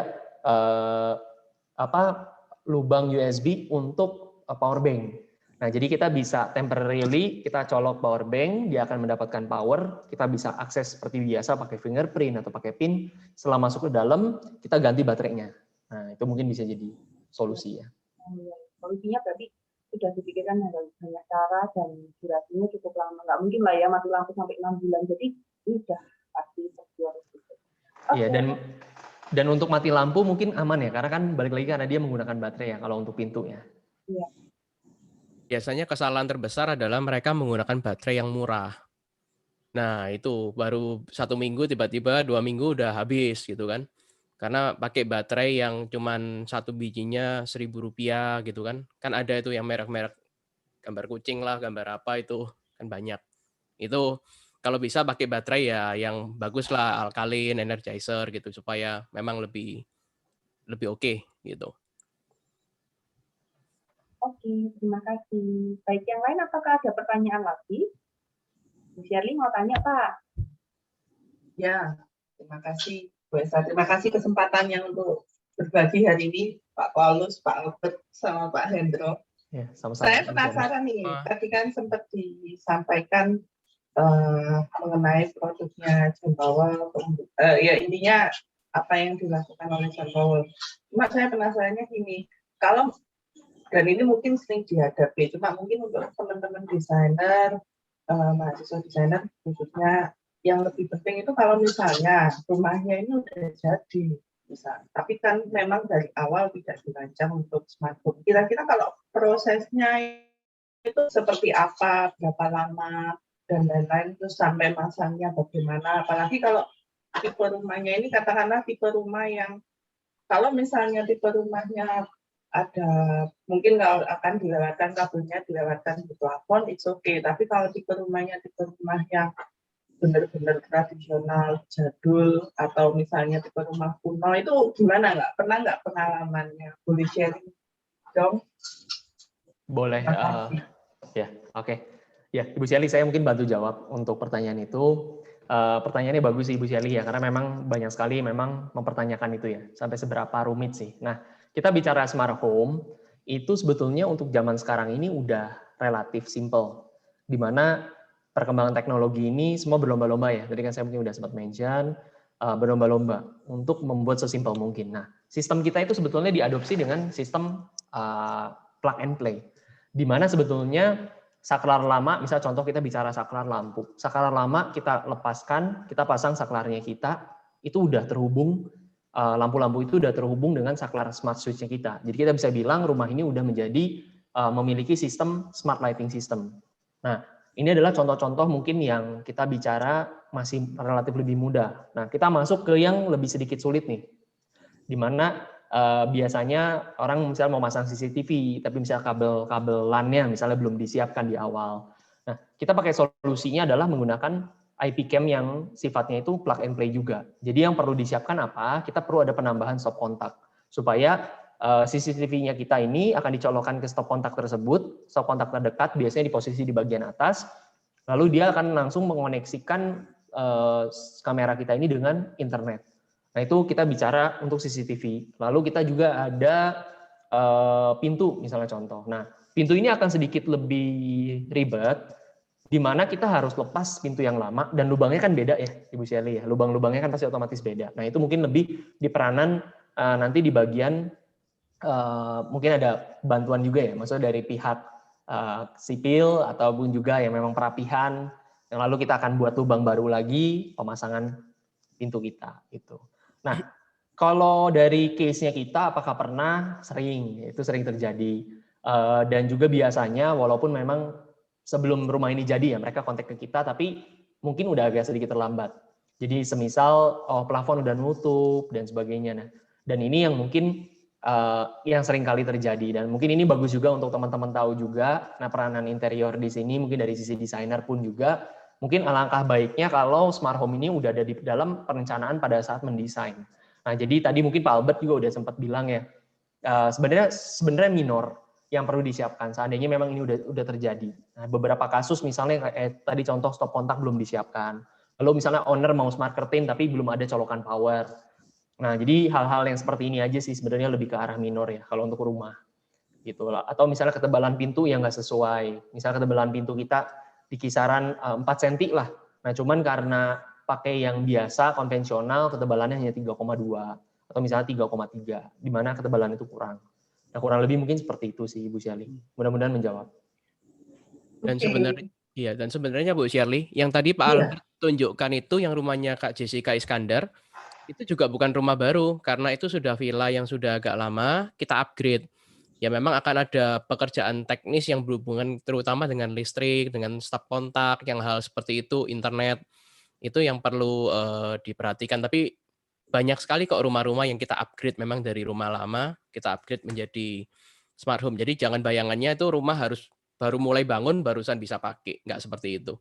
S2: lubang USB untuk power bank. Nah, jadi kita bisa temporarily, kita colok power bank, dia akan mendapatkan power, kita bisa akses seperti biasa pakai fingerprint atau pakai PIN, setelah masuk ke dalam, kita ganti baterainya. Nah, itu mungkin bisa jadi solusi ya.
S3: Solusinya berarti sudah dipikirkan banyak cara dan durasinya cukup lama. Nggak mungkin lah ya mati lampu sampai 6 bulan, jadi ini sudah pasti secure.
S2: Iya, dan untuk mati lampu mungkin aman ya, karena kan balik lagi karena dia menggunakan baterai ya, kalau untuk pintu ya.
S3: Iya.
S4: Biasanya kesalahan terbesar adalah mereka menggunakan baterai yang murah. Nah, itu baru 1 minggu tiba-tiba 2 minggu udah habis gitu kan. Karena pakai baterai yang cuman 1 bijinya Rp1.000 gitu kan. Kan ada itu yang merek-merek gambar kucing lah, gambar apa itu kan banyak. Itu kalau bisa pakai baterai ya yang bagus lah, alkalin, energizer gitu supaya memang lebih oke gitu.
S3: Oke, terima kasih. Baik, yang lain apakah ada pertanyaan lagi? Bu Shirley mau tanya, Pak?
S5: Ya, terima kasih Bu Esa. Terima kasih kesempatannya untuk berbagi hari ini, Pak Paulus, Pak Albert, sama Pak Hendro.
S2: Ya, sama-sama.
S5: Saya penasaran nih, tadi kan sempat disampaikan mengenai produknya Jembawa, ya intinya apa yang dilakukan oleh Jembawa. Cuma saya penasarannya gini, kalau dan ini mungkin sering dihadapi, cuma mungkin untuk teman-teman desainer, mahasiswa desainer khususnya, yang lebih penting itu kalau misalnya rumahnya ini udah jadi, misal, tapi kan memang dari awal tidak dirancang untuk smart home. Kira-kira kalau prosesnya itu seperti apa, berapa lama, dan lain-lain, terus sampai masangnya bagaimana, apalagi kalau tipe rumahnya ini katakanlah tipe rumah yang kalau misalnya tipe rumahnya ada mungkin kalau akan dilewatkan kabelnya dilewatkan di plafon, it's okay. Tapi kalau tipe rumahnya tipe rumah yang benar-benar tradisional, jadul, atau misalnya tipe rumah kuno, itu gimana nggak pengalamannya? Boleh sharing dong?
S2: Boleh. Ya, oke. Ya, Ibu Shirley, saya mungkin bantu jawab untuk pertanyaan itu. Pertanyaannya bagus sih Ibu Shirley ya, karena memang banyak sekali memang mempertanyakan itu ya, sampai seberapa rumit sih. Nah, kita bicara smart home, itu sebetulnya untuk zaman sekarang ini udah relatif simple, di mana perkembangan teknologi ini semua berlomba-lomba ya. Tadi kan saya mungkin udah sempat mention, berlomba-lomba untuk membuat sesimpel mungkin. Nah, sistem kita itu sebetulnya diadopsi dengan sistem plug and play, di mana sebetulnya saklar lama, misal contoh kita bicara saklar lampu. Saklar lama kita lepaskan, kita pasang saklarnya kita, itu udah terhubung, lampu-lampu itu udah terhubung dengan saklar smart switch-nya kita. Jadi kita bisa bilang rumah ini udah menjadi memiliki sistem smart lighting system. Nah, ini adalah contoh-contoh mungkin yang kita bicara masih relatif lebih mudah. Nah, kita masuk ke yang lebih sedikit sulit nih, di mana biasanya orang misalnya mau masang CCTV, tapi misalnya kabel LAN-nya misalnya belum disiapkan di awal. Nah, kita pakai solusinya adalah menggunakan IP cam yang sifatnya itu plug and play juga. Jadi yang perlu disiapkan apa? Kita perlu ada penambahan stop kontak supaya CCTV-nya kita ini akan dicolokkan ke stop kontak tersebut. Stop kontak terdekat biasanya di posisi di bagian atas. Lalu dia akan langsung mengoneksikan kamera kita ini dengan internet. Nah, itu kita bicara untuk CCTV. Lalu kita juga ada pintu, misalnya contoh. Nah, pintu ini akan sedikit lebih ribet, di mana kita harus lepas pintu yang lama, dan lubangnya kan beda ya, Ibu Shirley ya. Lubang-lubangnya kan pasti otomatis beda. Nah, itu mungkin lebih di peranan nanti di bagian, mungkin ada bantuan juga ya, maksudnya dari pihak sipil, ataupun juga yang memang perapihan, yang lalu kita akan buat lubang baru lagi, pemasangan pintu kita. Gitu. Nah, kalau dari case-nya kita, apakah pernah? Sering, itu sering terjadi. Dan juga biasanya, walaupun memang sebelum rumah ini jadi ya, mereka kontak ke kita, tapi mungkin udah agak sedikit terlambat. Jadi semisal, plafon udah nutup, dan sebagainya. Nah, dan ini yang mungkin yang sering kali terjadi. Dan mungkin ini bagus juga untuk teman-teman tahu juga, nah peranan interior di sini, mungkin dari sisi desainer pun juga, mungkin alangkah baiknya kalau smart home ini udah ada di dalam perencanaan pada saat mendesain. Nah, jadi tadi mungkin Pak Albert juga udah sempat bilang ya, sebenarnya minor yang perlu disiapkan seandainya memang ini udah terjadi. Nah, beberapa kasus misalnya tadi contoh stop kontak belum disiapkan. Lalu misalnya owner mau smart curtain tapi belum ada colokan power. Nah, jadi hal-hal yang seperti ini aja sih sebenarnya lebih ke arah minor ya kalau untuk rumah. Gitu lah. Atau misalnya ketebalan pintu yang nggak sesuai. Misalnya ketebalan pintu kita di kisaran 4 cm lah. Nah, cuman karena pakai yang biasa, konvensional, ketebalannya hanya 3,2 atau misalnya 3,3, di mana ketebalan itu kurang. Nah, kurang lebih mungkin seperti itu sih, Bu Shirley. Mudah-mudahan menjawab.
S4: Dan sebenarnya Bu Shirley, yang tadi Pak Albert tunjukkan itu yang rumahnya Kak Jessica Iskandar, itu juga bukan rumah baru, karena itu sudah villa yang sudah agak lama, kita upgrade. Ya memang akan ada pekerjaan teknis yang berhubungan terutama dengan listrik, dengan stop kontak, yang hal seperti itu, internet, itu yang perlu diperhatikan. Tapi banyak sekali kok rumah-rumah yang kita upgrade memang dari rumah lama, kita upgrade menjadi smart home. Jadi jangan bayangannya itu rumah harus baru mulai bangun, barusan bisa pakai. Nggak seperti itu.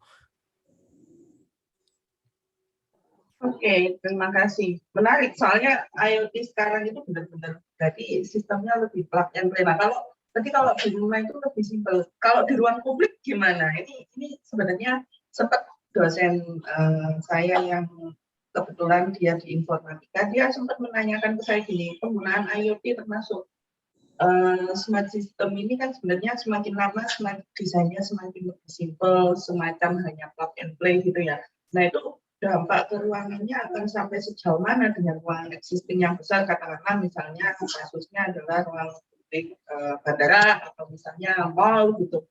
S5: Oke, terima kasih. Menarik, soalnya IoT sekarang itu benar-benar jadi sistemnya lebih plug and play. Nah, kalau di rumah itu lebih simpel. Kalau di ruang publik gimana? Ini sebenarnya sempat dosen saya yang kebetulan dia di informatika, dia sempat menanyakan ke saya gini, penggunaan IoT termasuk smart system ini kan sebenarnya semakin lama semakin desainnya semakin lebih simpel, semacam hanya plug and play gitu ya. Nah itu dampak ke ruangannya akan sampai sejauh mana dengan ruang existing yang besar, katakanlah misalnya kasusnya adalah ruang publik bandara atau misalnya mall gitu.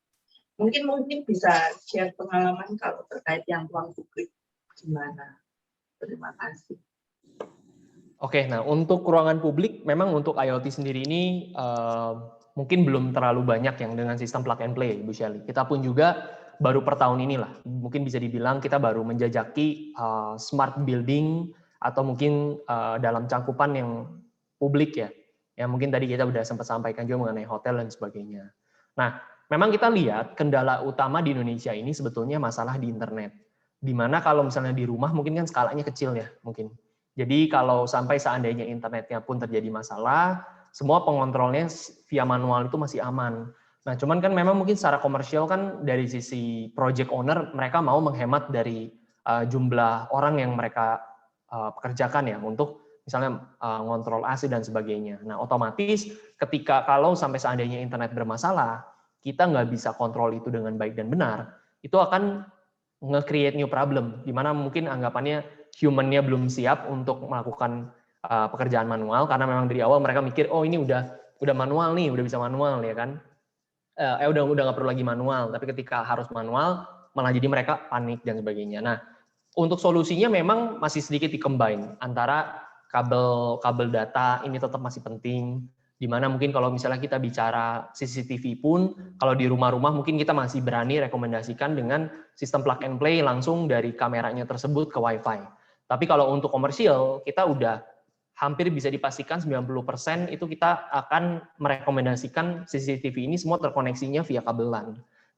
S5: Mungkin bisa share pengalaman kalau terkait yang ruang publik gimana. Terima kasih.
S2: Oke, nah untuk ruangan publik, memang untuk IoT sendiri ini mungkin belum terlalu banyak yang dengan sistem plug and play, Bu Shelly. Kita pun juga baru per tahun inilah, mungkin bisa dibilang kita baru menjajaki smart building atau mungkin dalam cangkupan yang publik ya. Ya mungkin tadi kita udah sempat sampaikan juga mengenai hotel dan sebagainya. Nah, memang kita lihat kendala utama di Indonesia ini sebetulnya masalah di internet. Dimana kalau misalnya di rumah mungkin kan skalanya kecil ya, mungkin. Jadi kalau sampai seandainya internetnya pun terjadi masalah, semua pengontrolnya via manual itu masih aman. Nah, cuman kan memang mungkin secara komersial kan dari sisi project owner mereka mau menghemat dari jumlah orang yang mereka pekerjakan ya untuk misalnya ngontrol AC dan sebagainya. Nah, otomatis ketika kalau sampai seandainya internet bermasalah, kita nggak bisa kontrol itu dengan baik dan benar, itu akan nge-create new problem, di mana mungkin anggapannya human-nya belum siap untuk melakukan pekerjaan manual, karena memang dari awal mereka mikir, oh ini udah manual nih, udah bisa manual ya kan, udah nggak perlu lagi manual, tapi ketika harus manual, malah jadi mereka panik dan sebagainya. Nah, untuk solusinya memang masih sedikit di-combine, antara kabel data ini tetap masih penting, di mana mungkin kalau misalnya kita bicara CCTV pun, kalau di rumah-rumah mungkin kita masih berani rekomendasikan dengan sistem plug and play langsung dari kameranya tersebut ke Wi-Fi. Tapi kalau untuk komersial, kita udah hampir bisa dipastikan 90% itu kita akan merekomendasikan CCTV ini semua terkoneksinya via kabel LAN.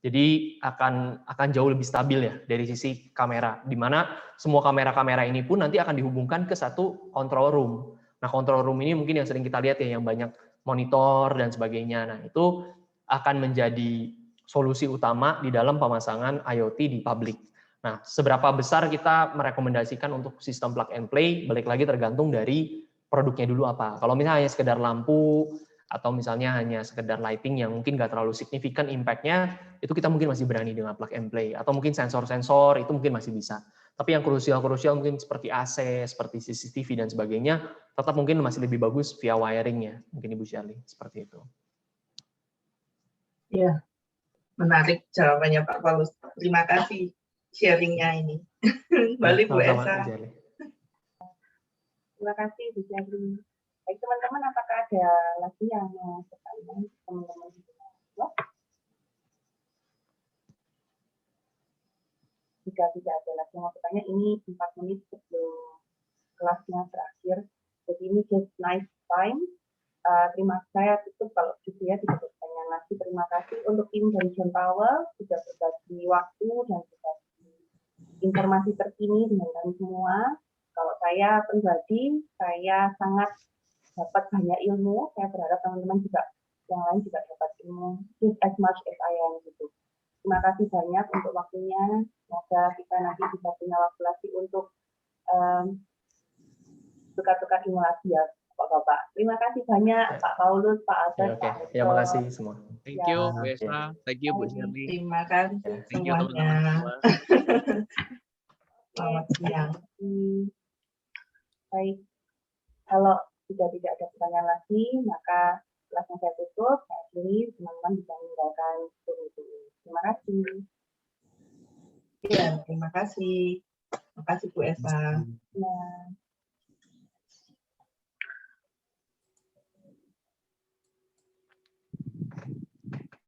S2: Jadi akan jauh lebih stabil ya dari sisi kamera, di mana semua kamera-kamera ini pun nanti akan dihubungkan ke satu control room. Nah, control room ini mungkin yang sering kita lihat ya, yang banyak monitor dan sebagainya. Nah, itu akan menjadi solusi utama di dalam pemasangan IoT di publik. Nah, seberapa besar kita merekomendasikan untuk sistem plug and play, balik lagi tergantung dari produknya dulu apa. Kalau misalnya hanya sekedar lampu, atau misalnya hanya sekedar lighting yang mungkin nggak terlalu signifikan impact-nya, itu kita mungkin masih berani dengan plug and play. Atau mungkin sensor-sensor, itu mungkin masih bisa. Tapi yang krusial mungkin seperti AC, seperti CCTV dan sebagainya, tetap mungkin masih lebih bagus via wiring ya, mungkin Ibu Shirley, seperti itu.
S5: Ya, menarik jawabannya Pak Paulus. Terima kasih sharingnya ini. Balik Bu Esa.
S3: Terima kasih Bu Shirley. Baik teman-teman, apakah ada lagi yang mau bertanya teman-teman? Jika tidak ada lagi yang mau bertanya, ini 4 menit sebelum kelasnya berakhir. Jadi ini just nice time. Terima kasih, saya tutup kalau gitu ya, tidak ada pertanyaan lagi. Terima kasih untuk tim dari John Powell sudah berbagi waktu dan berbagi informasi terkini dengan kami semua. Kalau saya pribadi, saya sangat dapat banyak ilmu. Saya berharap teman-teman juga yang lain juga dapat ilmu just as much as I am gitu. Terima kasih banyak untuk waktunya. Semoga kita nanti bisa punya waktu lagi untuk tukar-tukar ilmu lagi ya, Bapak-Bapak. Terima kasih banyak Pak Paulus, Pak Albert, Pak Hector.
S2: Terima kasih semua.
S4: Thank you, Bu Esa. Thank you, Bu Shirley.
S5: Terima kasih
S4: Thank you, teman-teman semua.
S5: Selamat siang.
S3: Baik, kalau sudah tidak ada pertanyaan lagi, maka kelasnya saya tutup. Saya akhiri, teman-teman bisa meninggalkan Zoom itu. Terima kasih.
S5: Ya, terima kasih. Terima kasih Bu Esa.
S3: Ya.